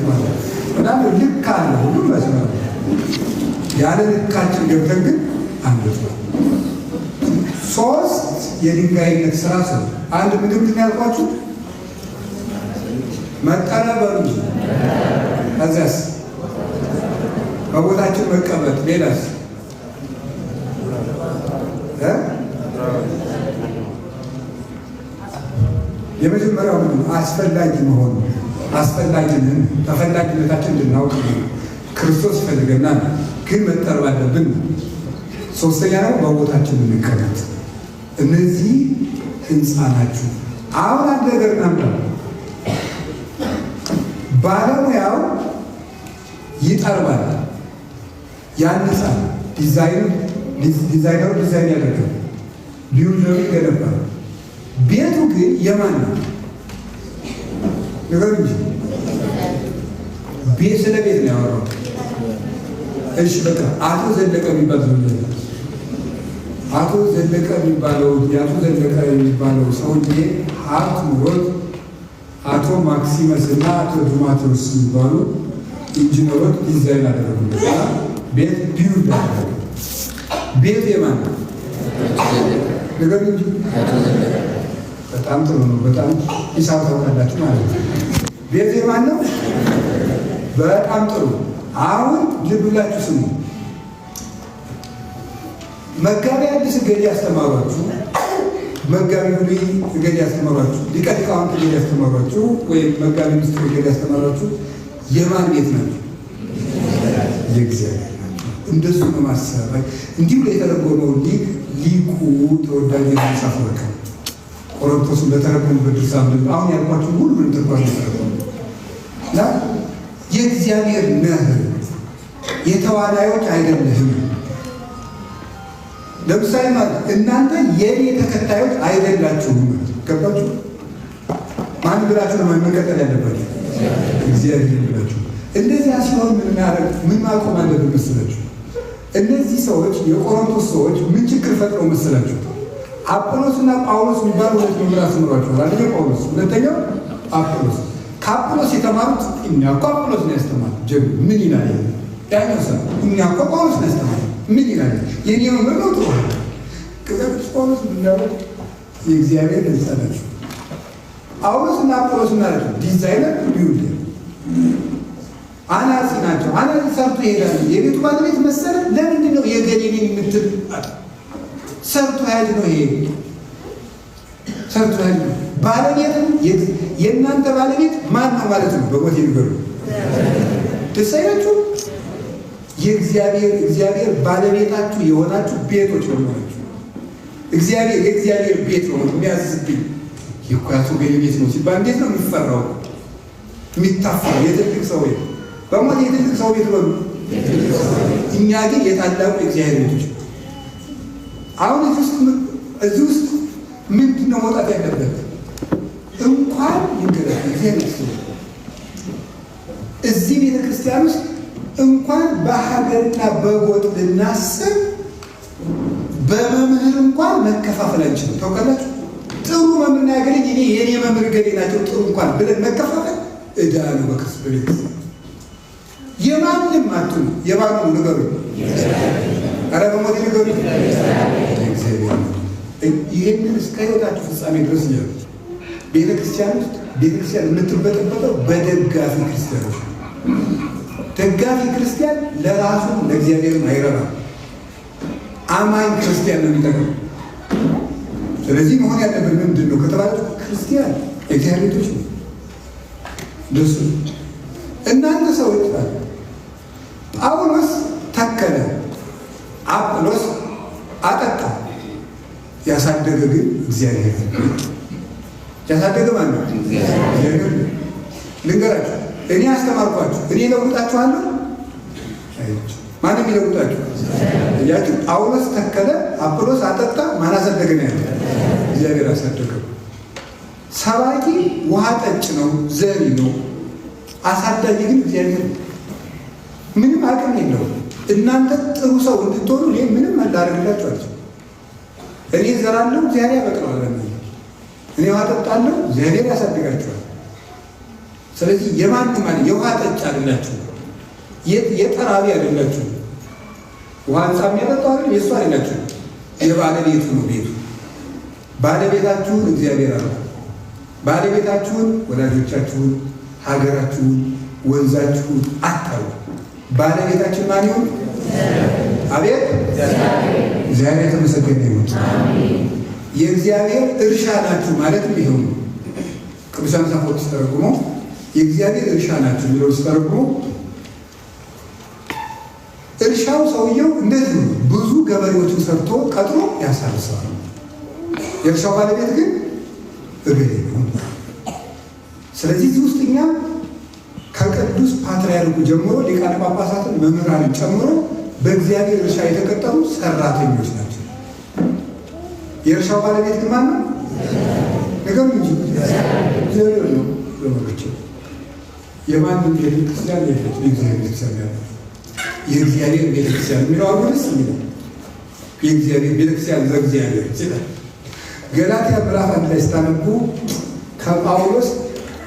ማለት በጣም ልክ አለ። ሁሉም መስመር ያለ ልካችን ገብተን ግን አንዱት ነው። ሶስት የድንጋይነት ስራ ሰው አንድ ምንድን ያልኳችሁ መጠረበሩ፣ ከዚያስ በቦታችን መቀመጥ፣ ሌላስ የመጀመሪያው አስፈላጊ መሆኑ፣ አስፈላጊንን ተፈላጊነታችን እንድናውቅ ክርስቶስ ይፈልገናል፣ ግን መጠረብ አለብን። ሶስተኛ ነው በቦታችን እንቀመጥ። እነዚህ ህንፃ ናችሁ። አሁን አንድ ነገር እናምጣ። ባለሙያው ይጠርባል፣ ያንጻል፣ ዲዛይነሩ ዲዛይን ያደርጋል፣ ቢውልደሩ ይገነባል። ቤቱ ግን የማን ነው? ነገር እንጂ ቤት ስለ ቤት ነው ያወራው። እሺ በቃ አቶ ዘለቀ የሚባል አቶ ዘለቀ የሚባለው የአቶ ዘለቀ የሚባለው ሰውዬ ሀብት ኑሮት አቶ ማክሲመስ እና አቶ ዱማቴዎስ የሚባሉ ኢንጂነሮች ዲዛይን አደረጉለት ቤት ቢውልድ አደረጉ። ቤት የማን ነው? ነገር እንጂ በጣም ጥሩ ነው። በጣም ሂሳብ ታውቃላችሁ ማለት ነው። ቤት የማን ነው? በጣም ጥሩ። አሁን ልብ ብላችሁ ስሙ። መጋቢ አዲስ እገሌ ያስተማሯችሁ፣ መጋቢ ብሉይ እገሌ ያስተማሯችሁ፣ ሊቀ ሊቃውንት እገሌ ያስተማሯችሁ፣ ወይም መጋቢ ምስጢር እገሌ ያስተማሯችሁ የማን ቤት ናቸው? የእግዚአብሔር ናቸው። እንደሱ ነው ማሰብ። እንዲሁ የተረጎመው ሊቁ ተወዳጅ መጽሐፍ ወርቅ ቆሮንቶስን በተረጎመበት ድርሳን አሁን ያልኳችሁ ሁሉንም ትርጓሜ ተረጎመ እና የእግዚአብሔር ነህ፣ የተዋናዮች አይደለህም። ለምሳሌ ማለት እናንተ የኔ ተከታዮች አይደላችሁም። ገባችሁ? ማን ብላችሁ ነው መቀጠል ያለባችሁ? እግዚአብሔር ብላችሁ። እንደዚያ ሲሆን ምን ማቆም አለብን መሰላችሁ? እነዚህ ሰዎች የቆሮንቶስ ሰዎች ምን ችግር ፈጥረው መሰላችሁ? አጵሎስና ጳውሎስ የሚባሉ ሁለት መምህራን አስተምሯቸዋል። አንደኛው ጳውሎስ፣ ሁለተኛው አጵሎስ። ከአጵሎስ የተማሩት እኛ እኮ አጵሎስ ነው ያስተማሩት። ጀግ ምን ይላል ያኛው ሰው? እኛ እኮ ጳውሎስ ነው ያስተማሩት። ምን ይላል? የኔ መምህር ነው ጥሩ። ከዛች ጳውሎስ ምንድነው? የእግዚአብሔር ህንፃ ናቸው። ጳውሎስና አጵሎስ ማለት ዲዛይነር ቢውልድ አናጺ ናቸው። አናጺ ሰርቶ ይሄዳል። የቤቱ ባለቤት መሰለ። ለምንድን ነው የገሌን የምትል ሰርቶ ያጅ ነው። ይሄ ሰርቶ ያጅ ነው። ባለቤት የእናንተ ባለቤት ማን ነው ማለት ነው? በሞት ይንገሩ ተሳያችሁ። የእግዚአብሔር ባለቤታችሁ የሆናችሁ ቤቶች ነው ማለት ነው። የእግዚአብሔር ቤት ነው የሚያዝብኝ የኳቱ ቤት ነው ሲባል እንዴት ነው የሚፈራው? የሚታፈረው የትልቅ ሰው ቤት በሞት የትልቅ ሰው ቤት ነው እኛ ግን የታላቁ የእግዚአብሔር ልጆች። አሁን እዚህ ውስጥ ምንድን ነው መውጣት ያለበት? እንኳን ይገለጥ እግዚአብሔር እዚህ ቤተክርስቲያን ውስጥ እንኳን በሀገርና በጎጥ ልናስብ በመምህር እንኳን መከፋፈል አንችልም። ታውቃላችሁ? ጥሩ መምህር ያገለኝ እኔ የኔ መምህር ገሌ ናቸው ጥሩ እንኳን ብለን መከፋፈል ዕዳ ነው በክርስቶስ። የማንም አትሁኑ። የማንም ንገሩ። ኧረ በሞት ንገሩ። ይህንን እስከ ሕይወታችሁ ፍጻሜ ድረስ ነው። ቤተክርስቲያን ውስጥ ቤተክርስቲያን የምትበጠበጠው በደጋፊ ክርስቲያኖች። ደጋፊ ክርስቲያን ለራሱ ለእግዚአብሔርም አይረባም። አማኝ ክርስቲያን ነው የሚጠቅመው። ስለዚህ መሆን ያለብን ምንድን ነው ከተባለ ክርስቲያን የእግዚአብሔር ልጆች ነው። ደሱ እናንተ ሰዎች ጳውሎስ ተከለ፣ አጵሎስ አጠጣ፣ ያሳደገ ግን እግዚአብሔር። ያሳደገ ማለት ነው እግዚአብሔር። ልንገራችሁ፣ እኔ አስተማርኳችሁ፣ እኔ ለውጣችኋለሁ። ማንም ይለውጣችሁ እያችሁ። ጳውሎስ ተከለ፣ አጵሎስ አጠጣ፣ ማን አሳደገ ነው ያለ? እግዚአብሔር አሳደገው። ሰባኪ ውሃ ጠጭ ነው፣ ዘሪ ነው። አሳዳጊ ግን እግዚአብሔር። ምንም አቅም የለውም። እናንተ ጥሩ ሰው እንድትሆኑ እኔ ምንም አላደርግላችሁ አልችልም። እኔ ዘራለሁ፣ እግዚአብሔር ያበቅለዋል። እኔ ውሃ ጠጣለሁ፣ እግዚአብሔር ያሳድጋችኋል። ስለዚህ የማንም ማለት የውሃ ጠጭ አይደላችሁ፣ የጠራቢ አይደላችሁ። ውሃ ህንፃ የሚያጠጣው አይደል? የእሱ አይደላችሁ፣ የባለቤቱ ነው ቤቱ። ባለቤታችሁን እግዚአብሔር አለ። ባለቤታችሁን ወላጆቻችሁን፣ ሀገራችሁን፣ ወንዛችሁን አታሉ። ባለቤታችን ማን ይሁን? አቤት እግዚአብሔር የተመሰገነ ይሁን። የእግዚአብሔር እርሻ ናችሁ ማለትም ይሄው ነው። ቅዱሳን መጽሐፎች ሲተረጉሙ የእግዚአብሔር እርሻ ናችሁ የሚለው ሲተረጉሙ እርሻው ሰውየው እንደዚህ ነው። ብዙ ገበሬዎችን ሰርቶ ቀጥሮ ያሳርሰዋል። የእርሻው ባለቤት ግን እገሌ ነው። ስለዚህ እዚህ ውስጥ እኛ ከቅዱስ ፓትርያርኩ ጀምሮ ሊቃነ ጳጳሳትን መምህራንን ጨምሮ በእግዚአብሔር እርሻ የተቀጠሩ ሰራተኞች ናቸው። የእርሻው ባለቤት ግን ማን ነው? ነገሩ እንጂ እግዚአብሔር ነው። ለወገኖች የማንም ቤተክርስቲያን የለች፣ የእግዚአብሔር ቤተክርስቲያን ያለ የእግዚአብሔር ቤተክርስቲያን የሚለው አሁንስ የሚለው የእግዚአብሔር ቤተክርስቲያን ዘእግዚአብሔር ይላል። ገላትያ ምዕራፍ 1 ላይ ስታነቡ ከጳውሎስ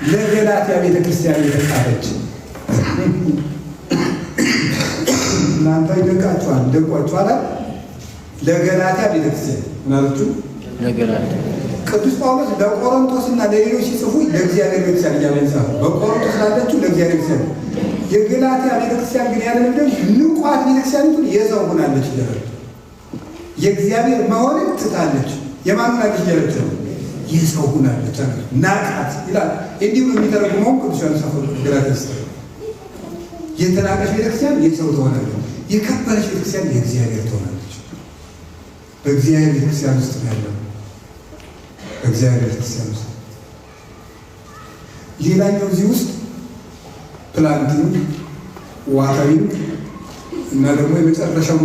ለገላትያ ቤተክርስቲያን የተጻፈች እናንተ ይደቃችኋል ደቋችኋል። ለገላትያ ቤተክርስቲያን ምናልችሁ ለገላትያ ቅዱስ ጳውሎስ ለቆሮንቶስና ለሌሎች ሲጽፉ ለእግዚአብሔር ቤተክርስቲያን እያለ ይጻፋል። በቆሮንቶስ ላለችው ለእግዚአብሔር ቤተክርስቲያን፣ የገላትያ ቤተክርስቲያን ግን ያለ ምንድን ንቋት ቤተክርስቲያኒቱን የዛው ሆናለች ይላል። የእግዚአብሔር መሆንን ትታለች። የማንን አለች እያለች ነው? የሰው ሆናለች አለ። ናቃት ይላል። እንዲሁ የሚተረጉመው ቅዱስ ዮሐንስ አፈወርቅ ገላትያ ሲጽፍ የተናቀች ቤተክርስቲያን የሰው ትሆናለች፣ የከበረች ቤተክርስቲያን የእግዚአብሔር ትሆናለች። በእግዚአብሔር ቤተክርስቲያን ውስጥ ነው ያለው። በእግዚአብሔር ቤተክርስቲያን ውስጥ ሌላኛው እዚህ ውስጥ ፕላንቲንግ፣ ዋተሪንግ እና ደግሞ የመጨረሻው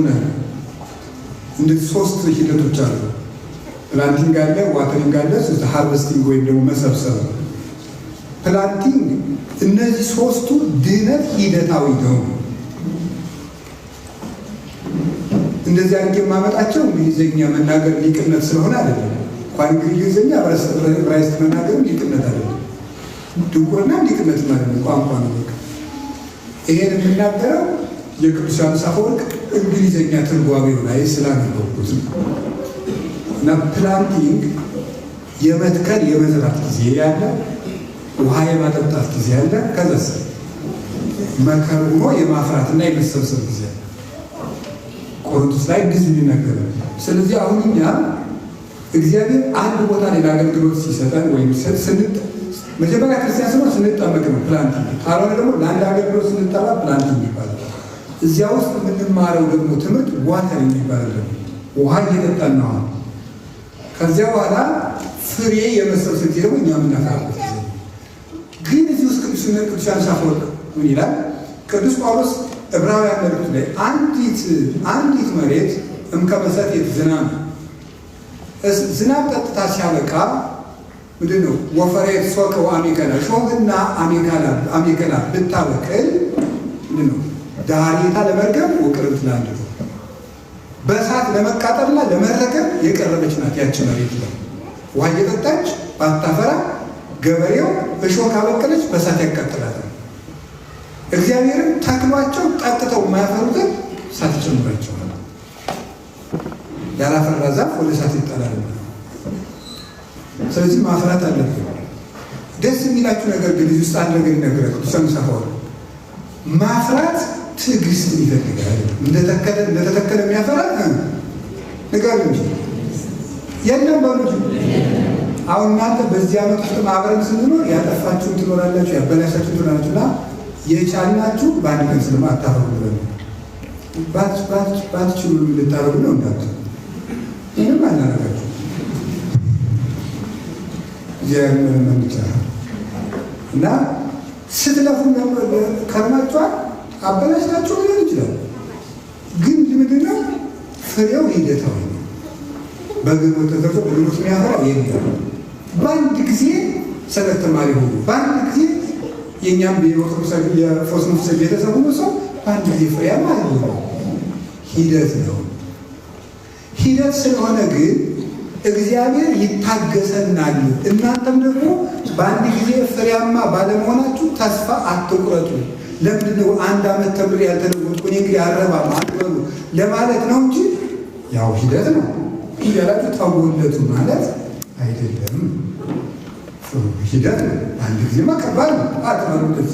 እንደዚህ ሶስት ሂደቶች አሉ። ፕላንቲንግ አለ፣ ዋተሪንግ አለ፣ ሃርቨስቲንግ ወይም ደግሞ መሰብሰብ። ፕላንቲንግ እነዚህ ሶስቱ ድነት ሂደታዊ ነው። እንደዚህ አድርጌ የማመጣቸው እንግሊዝኛ መናገር ሊቅነት ስለሆነ አይደለም። እንኳን እንግሊዝኛ ዕብራይስጥ መናገርም ሊቅነት አይደለም። ድንቁርና ሊቅነት ማለት ነው፣ ቋንቋ ነው። ይሄን የምናገረው የቅዱስ ዮሐንስ አፈወርቅ እንግሊዝኛ ትርጓሜው ላይ ስላነበብኩት እና ፕላንቲንግ የመትከል የመዝራት ጊዜ ያለ፣ ውሃ የማጠጣት ጊዜ ያለ፣ ከዛስ መከር ሆኖ የማፍራትና የመሰብሰብ ጊዜ ያለ። ቆሮንቶስ ላይ እንደዚህ የሚናገር። ስለዚህ አሁን እኛ እግዚአብሔር አንድ ቦታ ላይ ለአገልግሎት ሲሰጠን ወይም መጀመሪያ ክርስቲያን ስንሆን ስንጠመቅ ነው ፕላንቲንግ፣ ካልሆነ ደግሞ ለአንድ አገልግሎት ስንጠራ ፕላንቲንግ ይባላል። እዚያ ውስጥ የምንማረው ደግሞ ትምህርት ዋተሪንግ ይባላል። ውሃ እየጠጣን ነው። ከዚያ በኋላ ፍሬ የመሰብሰብ ጊዜ ደግሞ እኛ የምናፈራበት ጊዜ። ግን እዚህ ውስጥ ቅዱስ ዮሐንስ አፈወርቅ ምን ይላል? ቅዱስ ጳውሎስ ዕብራውያን መልእክቱ ላይ አንዲት መሬት እምከመሰቴት ዝናብ ዝናብ ጠጥታ ሲያበቃ ምንድን ነው ወፈሬት ሶከ ወአሜከላ ሾህና አሜከላ ብታበቅል ምንድን ነው ዳሪታ ለመርገም ወቅርብት ላንድ በእሳት ለመቃጠልና ለመረገም የቀረበች ናት ያቺ መሬት ነው። ውሃ እየጠጣች ባታፈራ ገበሬው እሾህ ካበቀለች በእሳት ያቃጥላታል። እግዚአብሔርን ተክሏቸው ጠጥተው የማያፈሩትን እሳት ይጨምራቸዋል። ያላፈራ ዛፍ ወደ እሳት ይጣላል። ስለዚህ ማፍራት አለብን። ደስ የሚላችሁ ነገር ግን እዚህ ውስጥ አንድ ነገር ይነገራል። ቅዱሳን ሳፋው ማፍራት ትዕግስትን ይፈልጋል። እንደተተከለ የሚያፈራ ነገር እንጂ የለም በሉ። አሁን እናንተ በዚህ ዓመት ውስጥ ማህበረን ስንኖር ያጠፋችሁን ትኖራላችሁ፣ ያበላሻችሁን ትኖራላችሁ እና የቻልናችሁ በአንድ ቀን ስለማ አታፈሩ ብለን ባትችሉ ልታረጉ ነው እንዳት ይህንም አናረጋችሁ እግዚአብሔር መንቻ እና ስትለፉ ከርማችኋል አበላሽታችሁ ሊሆን ይችላል። ግን ምንድን ነው ፍሬው ሂደታዊ ነው። በግንቦት ተዘርቶ በግንቦት የሚያፈራው የለም። በአንድ ጊዜ ሰንበት ተማሪ ሆኑ፣ በአንድ ጊዜ የእኛም የፎስሙስ ቤተሰብ ሆኖ ሰው በአንድ ጊዜ ፍሬያማ አይሆንም። ሂደት ነው። ሂደት ስለሆነ ግን እግዚአብሔር ይታገሰናል። እናንተም ደግሞ በአንድ ጊዜ ፍሬያማ ባለመሆናችሁ ተስፋ አትቁረጡ። ለምንድን ነው አንድ ዓመት ተምሬ ያልተለወጥኩ እኔ እንግዲህ አልረባም አትበሉ ለማለት ነው እንጂ ያው ሂደት ነው እያላችሁ ተወለቱ ማለት አይደለም። ሂደት ነው። አንድ ጊዜማ ከባድ ነው። አትመሩበት።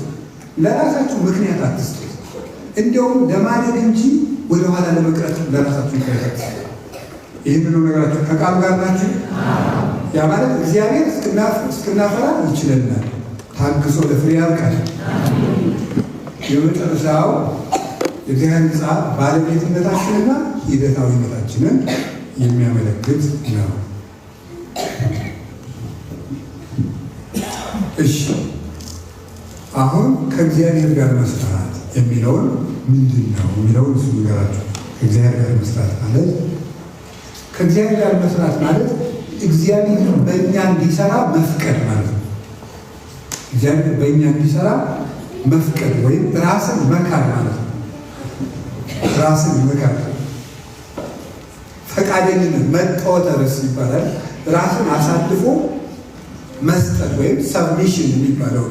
ለራሳችሁ ምክንያት አትስጡት። እንዲያውም ለማደግ እንጂ ወደኋላ ለመቅረት ለራሳችሁ ምክንያት። ይህን ነው ነገራችሁ። ከቃሉ ጋር ናችሁ። ያ ማለት እግዚአብሔር እስክናፈራ ይችለናል። ታግሶ ለፍሬ ያብቃል። የመጨረሻው የእግዚአብሔር ሕንፃ ባለቤትነታችንና ሂደታዊነታችንን የሚያመለክት ነው። እሺ አሁን ከእግዚአብሔር ጋር መስራት የሚለውን ምንድን ነው የሚለውን እሱ ነገራቸው። ከእግዚአብሔር ጋር መስራት ማለት ከእግዚአብሔር ጋር መስራት ማለት እግዚአብሔር በእኛ እንዲሰራ መፍቀድ ማለት ነው። እግዚአብሔር በእኛ እንዲሰራ መፍቀድ ወይም ራስን መካድ ማለት ነው። ራስን መካድ ፈቃደኝነት መጠወተርስ ይባላል። ራስን አሳልፎ መስጠት ወይም ሰብሚሽን የሚባለው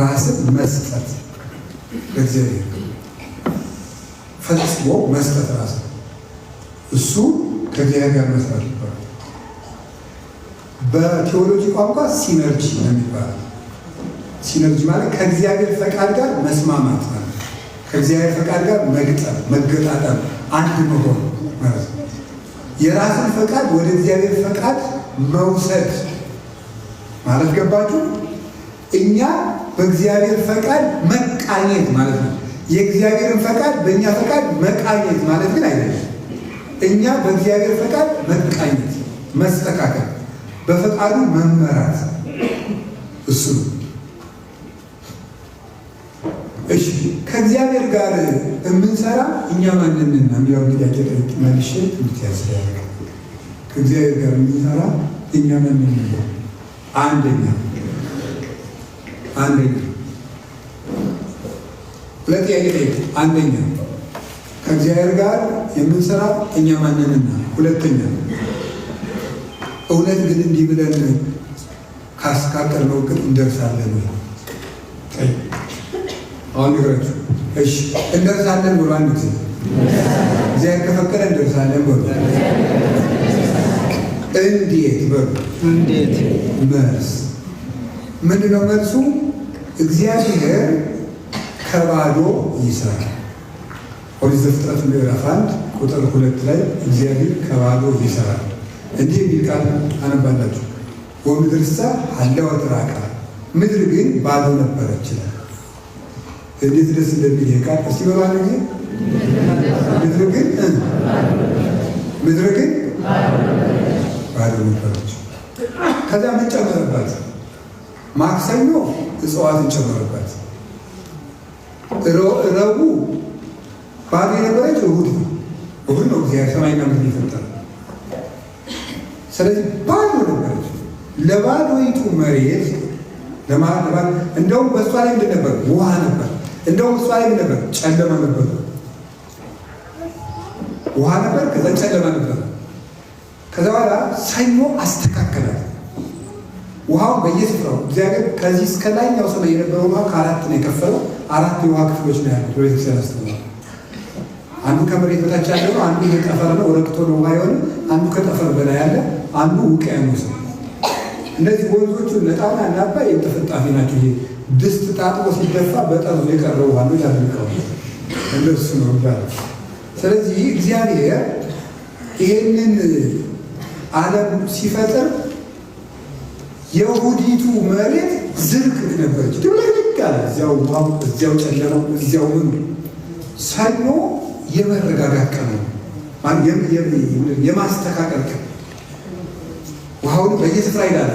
ራስን መስጠት ለእግዚአብሔር ፈጽሞ መስጠት ራስ እሱ ከእግዚአብሔር ጋር መስራት ይባላል። በቴዎሎጂ ቋንቋ ሲነርጂ ነው የሚባለው። ሲነርጂ ማለት ከእግዚአብሔር ፈቃድ ጋር መስማማት ማለት ነው። ከእግዚአብሔር ፈቃድ ጋር መግጠም፣ መገጣጠም፣ አንድ መሆን ማለት ነው። የራስን ፈቃድ ወደ እግዚአብሔር ፈቃድ መውሰድ ማለት ገባችሁ? እኛ በእግዚአብሔር ፈቃድ መቃኘት ማለት ነው። የእግዚአብሔርን ፈቃድ በእኛ ፈቃድ መቃኘት ማለት ግን አይደለም። እኛ በእግዚአብሔር ፈቃድ መቃኘት፣ መስተካከል፣ በፈቃዱ መመራት እሱ ነው። እሺ ከእግዚአብሔር ጋር የምንሰራ እኛ ማንንና የሚለው ጥያቄ መልሼ ትምህርት ያስፈልጋል። ከእግዚአብሔር ጋር የምንሰራ እኛ ማንንና አንደኛ ሁለት ጥያቄ ጠይቁ። አንደኛ ከእግዚአብሔር ጋር የምንሰራ እኛ ማንንና፣ ሁለተኛ እውነት ግን እንዲህ ብለን ካስካቀርነው ግን እንደርሳለን ወይ? አሁን ንገራችሁ። እሺ እንደርሳለን ብሎ አንድ ጊዜ እግዚአብሔር ከፈቀደ እንደርሳለን ብሎ እንዴት በሉ። እንዴት መልስ ምንድነው? መልሱ እግዚአብሔር ከባዶ ይሰራል። ኦሪት ዘፍጥረት ምዕራፍ 1 ቁጥር 2 ላይ እግዚአብሔር ከባዶ ይሰራል። እንዲህ የሚል ቃል አነባላችሁ። ወምድርሰ ሀለወት ራቃ፣ ምድር ግን ባዶ ነበረች ይላል። እንዴት ደስ እንደሚል ይሄ ቃል እስቲ በባለ ጊዜ ምድር ግን ባዶ ነበረች። ከዛ ምን ጨመረባት? ማክሰኞ እጽዋትን ጨመረባት። ረቡዕ ባዶ የነበረች እሑድ ነው እግዚአብሔር ሰማይና ምድር የፈጠረ። ስለዚህ ባዶ ነበረች። ለባዶይቱ መሬት እንደውም በእሷ ላይ ምንድን ነበር? ውሃ ነበር። እንደውም እሷ ላይ ምንድን ነበር? ጨለማ ነበር። ውሃ ነበር፣ ከዛ ጨለማ ነበር። ከዛ በኋላ ሰኞ አስተካከላት። ውሃው በየስፍራው እግዚአብሔር ከዚህ እስከ ላይኛው ሰማይ የነበረው ውሃ ከአራት ነው የከፈለው። 4 የውሃ ክፍሎች ነው ያሉት በቤተክርስቲያን አስተምሯል። አንዱ ከመሬት በታች ያለ ነው፣ አንዱ የጠፈር ነው ረግቶ ነው ውሃ የሆነ፣ አንዱ ከጠፈር በላይ ያለ፣ አንዱ ውቅያኖስ ነው። እነዚህ ወንዞቹ ነጣና እና አባይ የተፈጣፊ ናቸው። ይሄ ድስት ታጥቦ ሲደፋ በጠርዙ የቀረው ውሃ ነው ያልቀው እንደሱ ነው ይባላል። ስለዚህ እግዚአብሔር ይሄንን ዓለም ሲፈጥር የእሑዲቱ መሬት ዝርክርክ ነበረች። ድብልቅልቅ ያለ እዚያው ጨለማው እዚያው ምን ሰኞ የመረጋጋት ቀን ነው፣ የማስተካከል ቀን። ውሃውን በየስፍራ ይላል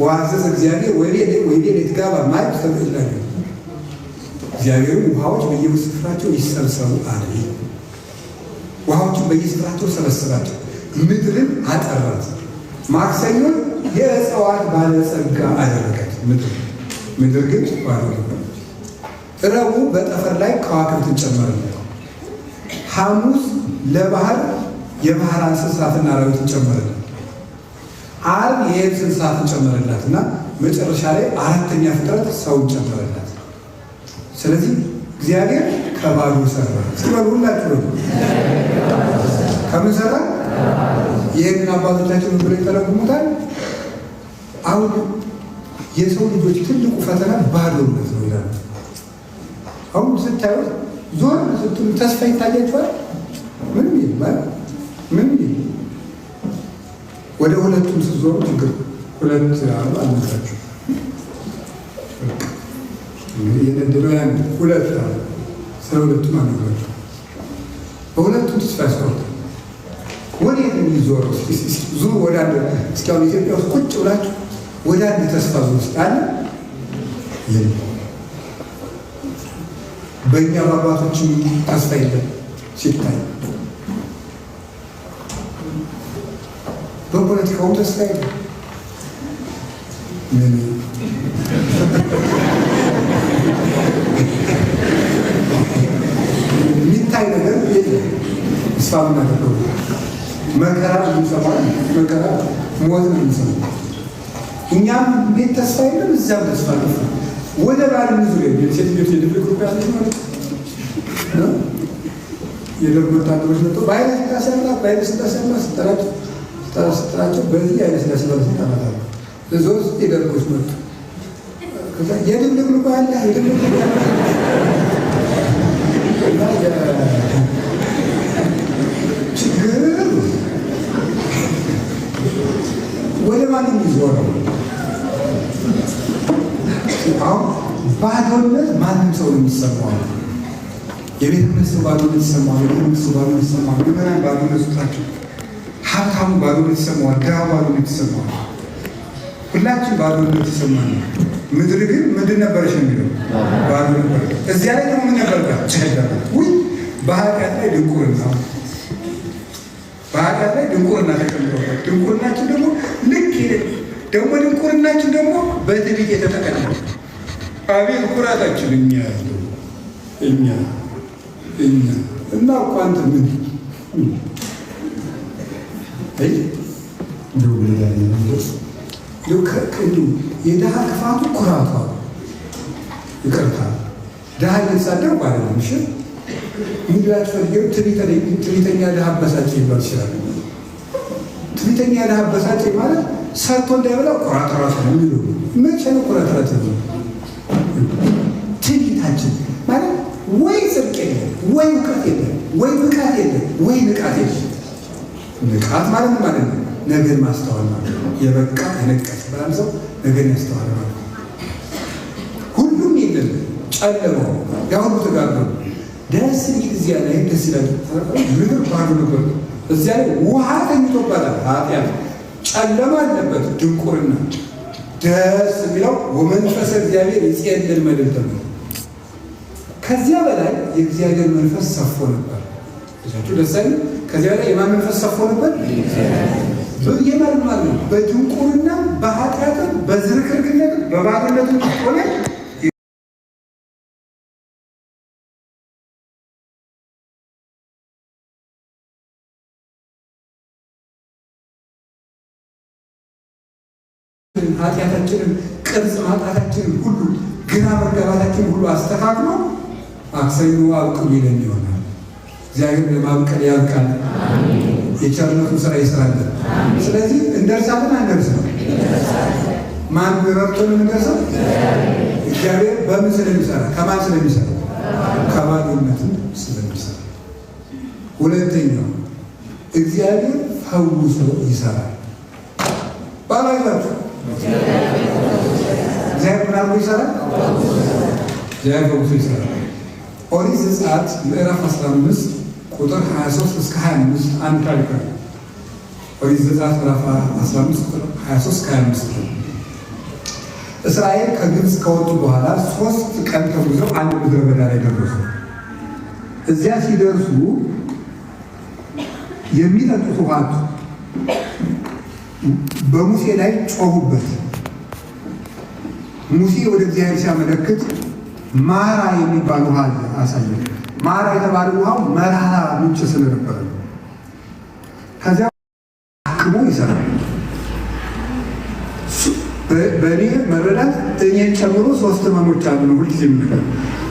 ወአዘዘ እግዚአብሔር ወይቤ ለትጋባ ማየት ተብሏል። እግዚአብሔርም ውሃዎች በየስፍራቸው ይሰብሰቡ አለ። ውሃዎችን በየስፍራቸው ሰበሰባቸው፣ ምድርን አጠራት። ማክሰኞን የእጽዋት ባለጸጋ አደረጋት። ምድር ግን ባዶ ነበረች። ረቡዕ በጠፈር ላይ ከዋክብትን ጨመረለት። ሐሙስ ለባህር የባህር እንስሳትና አራዊትን ጨመረለት። ዓርብ የየብስ እንስሳትን ጨመረላት እና መጨረሻ ላይ 4ኛ ፍጥረት ሰውን ጨመረላት። ስለዚህ እግዚአብሔር ከባዶ ሰራ። እስኪበሉ ሁላችሁ ከምን ሰራ? ይህንን አባቶቻችን ብሎ ይተረጉሙታል። አሁን የሰው ልጆች ትልቁ ፈተና ባዶነት ነው ይላሉ። አሁን ስታዩት ዞር ስትሉ ተስፋ ይታያችኋል። ምንም ይባል ምንም ወደ ሁለቱም ስትዞሩ ችግር ሁለት አልመጣችሁ የነደለው ያን ሁለት ስለ ሁለቱም አልነግራችሁ። በሁለቱም ተስፋ ያስቆርጣል። ወዴት የሚዞረው? ዙር ወደ አንድ እስካሁን ኢትዮጵያ ውስጥ ቁጭ ብላችሁ ወደ አንድ ተስፋ ዙር ውስጥ አለ የለም። በእኛ በአባቶችም ተስፋ የለም ሲታይ፣ በፖለቲካውም ተስፋ የለም። የሚታይ ነገር የለም። ተስፋ ምናደርገው መከራ የምንሰማው መከራ ሞት ነው የምንሰማው። እኛም ቤት ተስፋ የለም፣ እዚያም ተስፋ ነው። ወደ ባል ዙሪያ ሴትዮች የድብቅ ሩቅ ያለች ማለት ነው። የደርግ ወታደሮች መጥተው በኃይለ ሥላሴ ስጠራቸው በዚህ ኃይለ ሥላሴ ባለስልጣናት አሉ። እዚያ ውስጥ የደርጎች መጡ። ከዛ የድብቅ ሩቅ ያለ የድብቅ ሩቅ ያለ ችግር ወደ ማንም ይዞረው። አሁን ባዶነት ማንም ሰው የሚሰማው የቤተ ክርስቲያን ባዶነት ይሰማዋል። የመንግስቱ ባዶነት ይሰማዋል። ምዕመናን ባዶነት ይሰማዋል። ሀብታሙ ባዶነት ይሰማዋል። ድሃ ባዶነት ይሰማዋል። ሁላችን ባዶነት ይሰማል። ምድር ግን ምንድን ነበረች የሚለው ባዶ ነበር። እዚያ ላይ ደግሞ ምን ነበር? ጨለማ። ውይ በኃጢአት ላይ ድንቁርና፣ በኃጢአት ላይ ድንቁርና ተቀምጠዋል። ድንቁርናችን ደግሞ ልክ ደግሞ ድንቁርናችን ደግሞ በትዕቢት የተጠቀለለ። አቤት ኩራታችን! እኛ እና እኮ አንተ ምን የድሃ ክፋቱ ኩራቷ ይቅርታ ድሃ እየተሳደብ ማለት ነው። እሺ ሚድራት ፈልገው ትዕቢተኛ ድሃ አበሳጭ ይባል ይችላል። ትዕቢተኛ ድሃ አበሳጭ ማለት ሰርቶ እንዳይበላ ኩራትራት ነው የሚሉ መቼ ነው ኩራትራት ነው? ትዕቢታችን ማለት ወይ ጽድቅ የለም፣ ወይ እውቀት የለም፣ ወይ ብቃት የለም፣ ወይ ንቃት የለም። ንቃት ማለት ማለት ነው ነገን ማስተዋል ማለት ነው። የበቃ የነቀስ ባል ሰው ነገን ያስተዋል ማለት ነው። ሁሉም የለም፣ ጨለማው ያ ሁሉ ተጋርዶ ደስ ይል እዚያ ላይ ደስ ይላል። ምድር ባዶ ነበር። እዚያ ላይ ውሃ ተኝቶባታል። ኃጢአት ጨለማ አለበት፣ ድንቁርና። ደስ የሚለው ወመንፈሰ እግዚአብሔር ይጼልል መልዕልተ ከዚያ በላይ የእግዚአብሔር መንፈስ ሰፎ ነበር። እዛችሁ ደስ አይል? ከዚያ በላይ የማን መንፈስ ሰፎ ነበር? የማን ማለት ነው? በድንቁርና በኃጢአትም በዝርክርክነት በባዶነትም ሆነ ኃጢአታችንን ቅርጽ ማጣታችንን ሁሉ ግራ መጋባታችንን ሁሉ አስተካክሎ ማክሰኞ አብቅሉ ይለን ይሆናል። እግዚአብሔር ለማብቀል ያብቃል። የቸርነቱን ስራ ይስራለን። ስለዚህ እንደርሳለን አንደርስም። ማን ረድቶን እንደርሰው? እግዚአብሔር በምን ስለሚሰራ? ከማን ስለሚሰራ? ከባዶነትን ስለሚሰራ። ሁለተኛው እግዚአብሔር ፈውሶ ይሰራል። ባላይባችሁ እግዚአብሔር ምን አድርጎ ይሰራል? እግዚአብሔር ፈውሶ ይሰራል። ኦሪት ዘጸአት ምዕራፍ 15 ቁጥር 23 እስከ 25 አንድ ታሪክ ነው። ኦሪት ዘጸአት ምዕራፍ 15 ቁጥር 23 እስከ 25 እስራኤል ከግብፅ ከወጡ በኋላ 3 ቀን ተጉዘው አንድ ምድረ በዳ ላይ ደረሱ። እዚያ ሲደርሱ የሚጠጡት ውሃ በሙሴ ላይ ጮሁበት። ሙሴ ወደ እግዚአብሔር ሲያመለክት ማራ የሚባል ውሃ አሳየ። ማራ የተባለ ውሃው መራራ ምንጭ ስለነበረ ከዚያ አክሞ ይሰራል። በእኔ መረዳት እኔን ጨምሮ 3 ህመሞች አሉ ነው ሁልጊዜ የምንለው።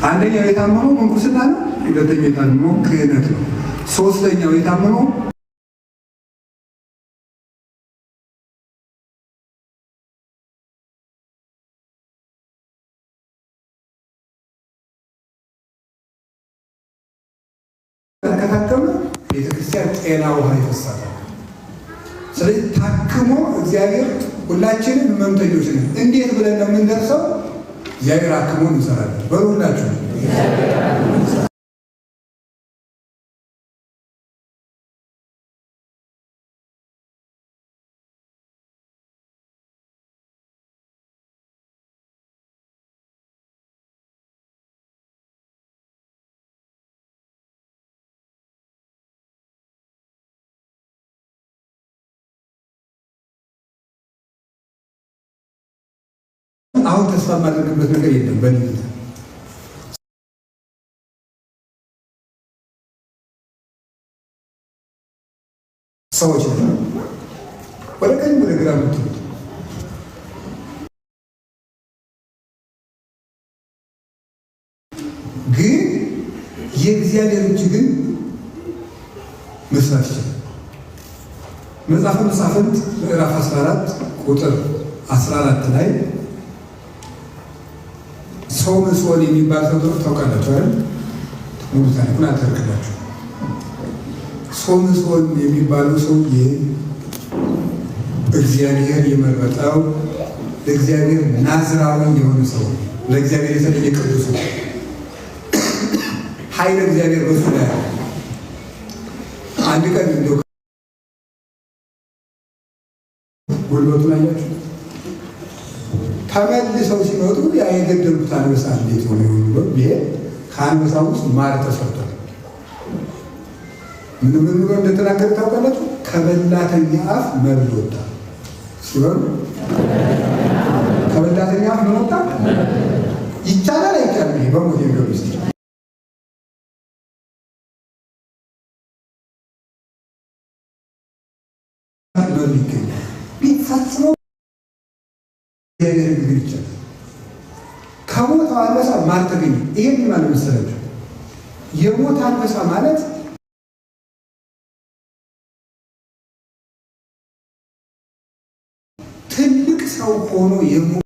አንደኛው የታመመው ምንኩስና ነው። ሁለተኛው የታመመው ክህነት ነው። ሶስተኛው የታመመው ከተታከመ ቤተክርስቲያን ጤና ውሃ ይፈሳታል። ስለዚህ ታክሞ እግዚአብሔር ሁላችንም ህመምተኞች ነን። እንዴት ብለን ነው የምንደርሰው? እግዚአብሔር አክሞን እንሰራለን። በሁላችሁ አሁን ተስፋ የማደርግበት ነገር የለም። በንግድ ሰዎች ወደ ቀኝ ወደ ግራ ምትሉት ግን የእግዚአብሔር እጅ ግን መስራት ይችላል። መጽሐፈ መሳፍንት ምዕራፍ 14 ቁጥር 14 ላይ ሶምሶን የሚባል ሰው ታውቃላችሁ አይደል? ሙሉ ታሪኩን አልተረክላችሁ። ሶምሶን የሚባለው ሰውዬ እግዚአብሔር የመረጠው ለእግዚአብሔር ናዝራዊ የሆነ ሰው፣ ለእግዚአብሔር የተለየ ቅዱስ ነው። ኃይለ እግዚአብሔር በሱ ላይ አንድ ቀን እንደው ጉልበቱን አያችሁ። ተመልሰው ሲመጡ ያ የገደሉት አንበሳ እንዴት ሆነ ብሎ ይሄ ከአንበሳ ውስጥ ማር ተሰርቷል። ምን ብሎ እንደተናገረ ታውቃላችሁ? ከበላተኛ አፍ መብል ወጣ ሲሆን ከበላተኛ አፍ ምን ወጣ? ይቻላል አይቻልም? ይሄ በሞት የሚገቡ ስ መብል ይገኛል ቢፈጽመው እግዚአብሔር ይችላል። ከሞት አንበሳ ማር ተገኘ። ይሄን ማለት መሰለኝ የሞት አንበሳ ማለት ትልቅ ሰው ሆኖ የሞት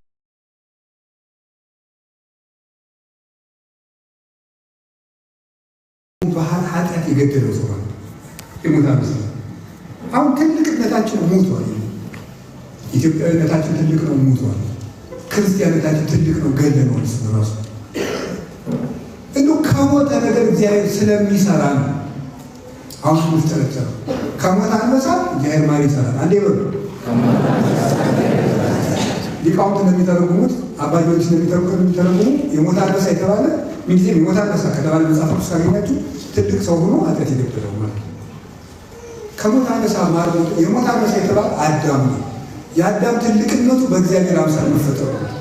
ባህል ኃጢአት የገደለው ሰው ማለት የሞት አንበሳ። አሁን ትልቅነታችን ሞቷል። ኢትዮጵያዊነታችን ትልቅ ነው፣ ሞቷል። ክርስቲያንነታችን ትልቅ ነው፣ ገለነዋል። ራሱ እንደው ከሞተ ነገር እግዚአብሔር ስለሚሰራ ነው። አሁን ምስተረጨው ከሞተ አንበሳ እግዚአብሔር ማር ይሰራል። አንዴ በሉ ሊቃውንት እንደሚተረጉሙት አባጆች እንደሚተረጉሙት የሞተ አንበሳ የተባለ ምንጊዜም የሞት አንበሳ ከተባለ መጽሐፍ ቅዱስ ካገኛችሁ ትልቅ ሰው ሆኖ ኃጢአት የገደለው ማለት ነው። ከሞት አንበሳ ማለት የሞት አንበሳ የተባለ አዳም ነው። የአዳም ትልቅነቱ በእግዚአብሔር አምሳል መፈጠሩ ነው።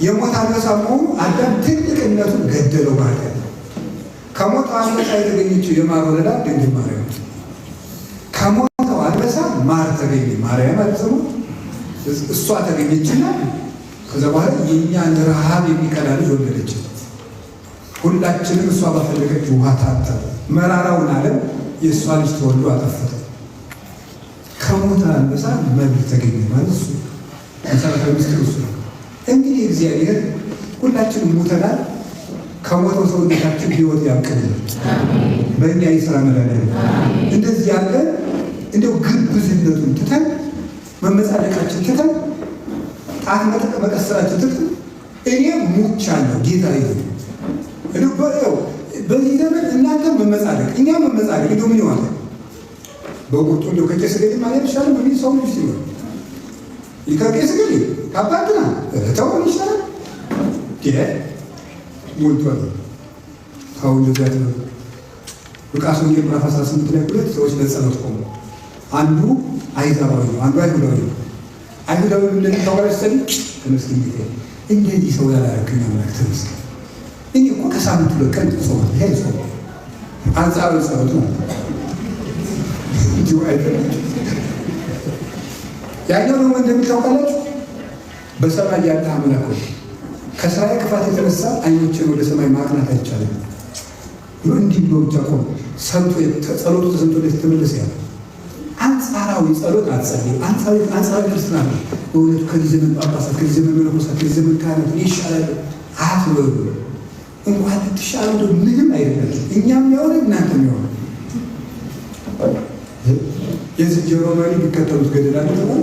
የሞት አንበሳ መሆኑ አዳም ትልቅነቱን ገደለው ማለት ነው። ከሞት አንበሳ የተገኘችው የማር ወለዳ ድንግል ማርያም ነው። ከሞተው አንበሳ ማር ተገኘ። ማርያም አልሰሙ እሷ ተገኘችና ከዛ በኋላ የእኛን ረሃብ የሚቀዳ ልጅ ወለደች። ሁላችንም እሷ ባፈለገች ውሃ ታጠበ። መራራውን ዓለም የእሷ ልጅ ተወልዶ አጠፈተ። ከሞተ አንበሳ መብል ተገኘ ማለት እሱ መሰረታዊ ምስጢር እሱ ነው። እንግዲህ እግዚአብሔር ሁላችንም ሞተናል። ከሞተው ሰውነታችን ሕይወት ያብቅልን። በእኛ የሥራ መድኃኒዓለም እንደዚህ ያለ እንደው ግብዝነቱን ትተን መመጻደቃችን ትተን ጣት መቀሰራችን ትተን እኔ ሙቻለሁ ጌታ ይሁን በዚህ ዘመን እናንተ መመጻደቅ እኛም መመጻደቅ እንደው ምን ይሆናል? በቁርጡ እንደው ከቄስ ገሌ ማለት ይሻላል። ምን ሰው ልጅ ሲሆን ከቄስ ገሌ ካባትና ተውን ይሻላል። ሞልቷል። አሁን ለዛት ነው ሉቃስ ወንጌል ምዕራፍ 18 ላይ ሁለት ሰዎች ለጸሎት ቆሙ። አንዱ አይዛባዊ ነው፣ አንዱ አይሁዳዊ ነው። አይሁዳዊ እንደዚህ ታወራሽ ሰል ተመስገን ጌታ እንደዚህ ሰው ያላረከኝ አምላክ ተመስገን። እኔ እኮ ከሳምንት ሁለት ቀን ሰው ይሄ ሰው አንጻሩ ጸሎት ነው እንጂ አይደለም። ያኛው ደግሞ እንደምታውቃላችሁ በሰማይ ያለ አምላክ ነው። ከስራዬ ክፋት የተነሳ አይኖችን ወደ ሰማይ ማቅናት አይቻልም ብሎ እንዲህ ብሎ ብቻ ቆሞ ሰምቶ ጸሎቱ ተሰምቶለት ተመለሰ። ያለ አንጻራዊ ጸሎት አትጸልይ። አንጻራዊ ክርስትና ነው በእውነቱ። ከዚህ ዘመን ጳጳሳት፣ ከዚህ ዘመን መነኮሳት፣ ከዚህ ዘመን ካህናት ይሻላል አትበሉ። እንኳን ትሻሉ ምንም አይደለም። እኛም ያወረ እናንተም ያወረ የዝንጀሮ መሪ ቢከተሉት ገደል አለ ተባለ።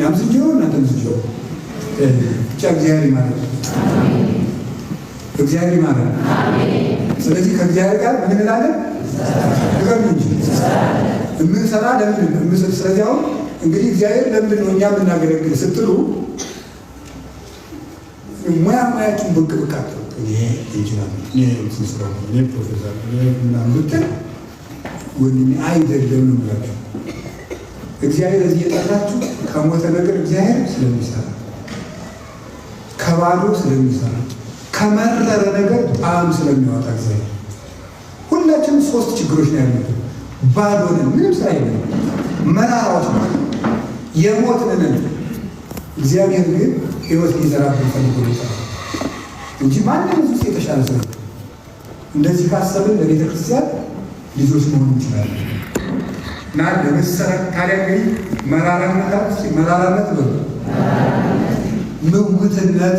ያም ዝንጀሮ እናንተም ዝንጀሮ ብቻ እግዚአብሔር ማለት ነው። እግዚአብሔር ማለት ነው። ስለዚህ ከእግዚአብሔር ጋር ምን እንላለን? ንገሩ እንጂ የምንሰራ ለምንድን ነው የምንሰራ? ስለዚህ አሁን እንግዲህ እግዚአብሔር ለምንድን ነው እኛ የምናገለግል ስትሉ ሙያችን ብቅ ብቅ አትሉ። እኔ ኢንጂነር እኔ ፕሮፌሰር ምናምን ብትል ወንድሜ አይደለም ነው የምላቸው። እግዚአብሔር እዚህ የጠራችሁ ከሞተ ነገር እግዚአብሔር ስለሚሰራ፣ ከባዶ ስለሚሰራ፣ ከመረረ ነገር ጣዕም ስለሚያወጣ እግዚአብሔር። ሁላችንም ሶስት ችግሮች ነው ያሉት። ባዶ ነን፣ ምንም ስራ የለም፣ መራራዎች ነው፣ የሞትን ነን። እግዚአብሔር ግን ሕይወት ሊዘራብን ፈልጎ ይጠራል እንጂ ማንም እዚህ የተሻለ ሰው እንደዚህ ካሰብን ለቤተ ክርስቲያን ልጆች መሆን እንችላለን። እና ለመሰረት ታዲያ እንግዲህ መራራነት ነው፣ ምውትነት፣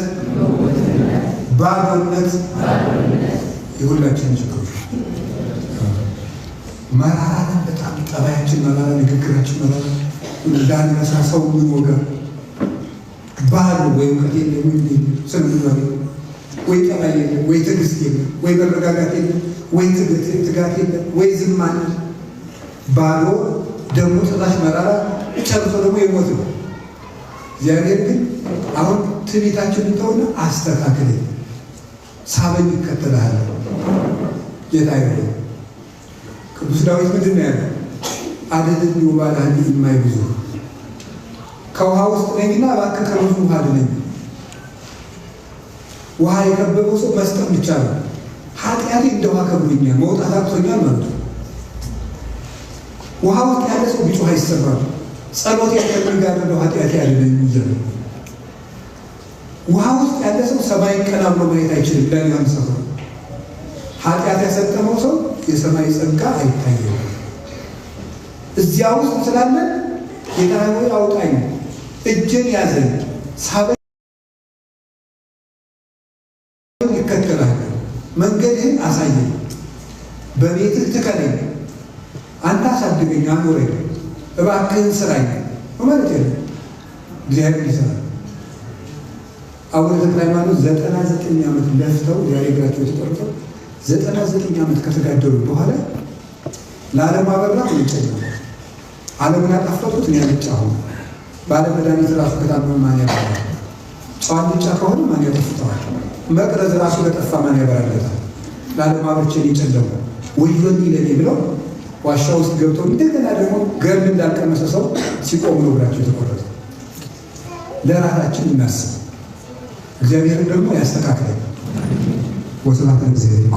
ባዶነት የሁላችን ችግሮች። መራራነት በጣም ጠባያችን መራራ፣ ንግግራችን መራራ፣ እንዳንረሳ ሰው ምን ወጋ ባዶ ወይ እውቀት የለም ወይ ስንምናሪ ወይ ጠባይ የለም ወይ ትዕግስት የለም ወይ መረጋጋት የለም ወይ ትጋት የለም ወይ ዝማን ባዶ ደግሞ ጭራሽ መራራ ጨርሶ ደግሞ የሞት ነው። እግዚአብሔር ግን አሁን ትዕቢታችንን ተውና አስተካክል፣ ሳበኝ ይከተልሃል ጌታ ይሁን። ቅዱስ ዳዊት ምንድን ነው ያለው? አድነኝ ወባልሐኒ እማይ ብዙ፣ ከውሃ ውስጥ ነኝና እባክህ ከብዙ ውሃ አድነኝ። ውሃ የከበበው ሰው መስጠም ብቻ ነው። ኃጢአቴ እንደ ውሃ ከብዶኛል፣ መውጣት አቅቶኛል ማለት ነው። ውሃ ውስጥ ያለ ሰው ቢጮህ አይሰማም። ጸሎት የሚጋርደው ኃጢአቴ አድነኝ ይላል። ውሃ ውስጥ ያለ ሰው ሰማይን ቀና ብሎ ማየት አይችልም። ለሌላም ሰው ኃጢአት ያሰጠመው ሰው የሰማይ ጸጋ አይታየውም። እዚያ ውስጥ ስላለን ጌታ ሆይ አውጣኝ፣ እጄን ያዘኝ፣ ሳበኝ፣ ይከተላል፣ መንገድህን አሳየኝ፣ በቤትህ ትከለኝ፣ አንተ አሳድገኝ፣ አኖረኝ፣ እባክህን ስራኝ ማለት ነው። እግዚአብሔር ይሰራል። አቡነ ተክለ ሃይማኖት 99 ዓመት ለፍተው ያሬግራቸው የተጠሩት 99 ዓመት ከተጋደሉ በኋላ ለዓለም አበራ ይጨኛል። ዓለምን ያጣፈጡት ነው ያልጫው ባለ መድኃኒት ራሱ ከታመመ ማን ያባራል? ጨዋን ብቻ ከሆነ ማን ያጠፍተዋል? መቅረዝ ራሱ ለጠፋ ማን ያበራለታል? ለዓለም አብርቼ ሊጨለሙ ወዮኝ ለኔ ብለው ዋሻ ውስጥ ገብተው እንደገና ደግሞ ገርድ እንዳልቀመሰ ሰው ሲቆሙ ነው እግራቸው የተቆረጠ። ለራሳችን እናስብ፣ እግዚአብሔርን ደግሞ ያስተካክላል። ወስብሐት ለእግዚአብሔር።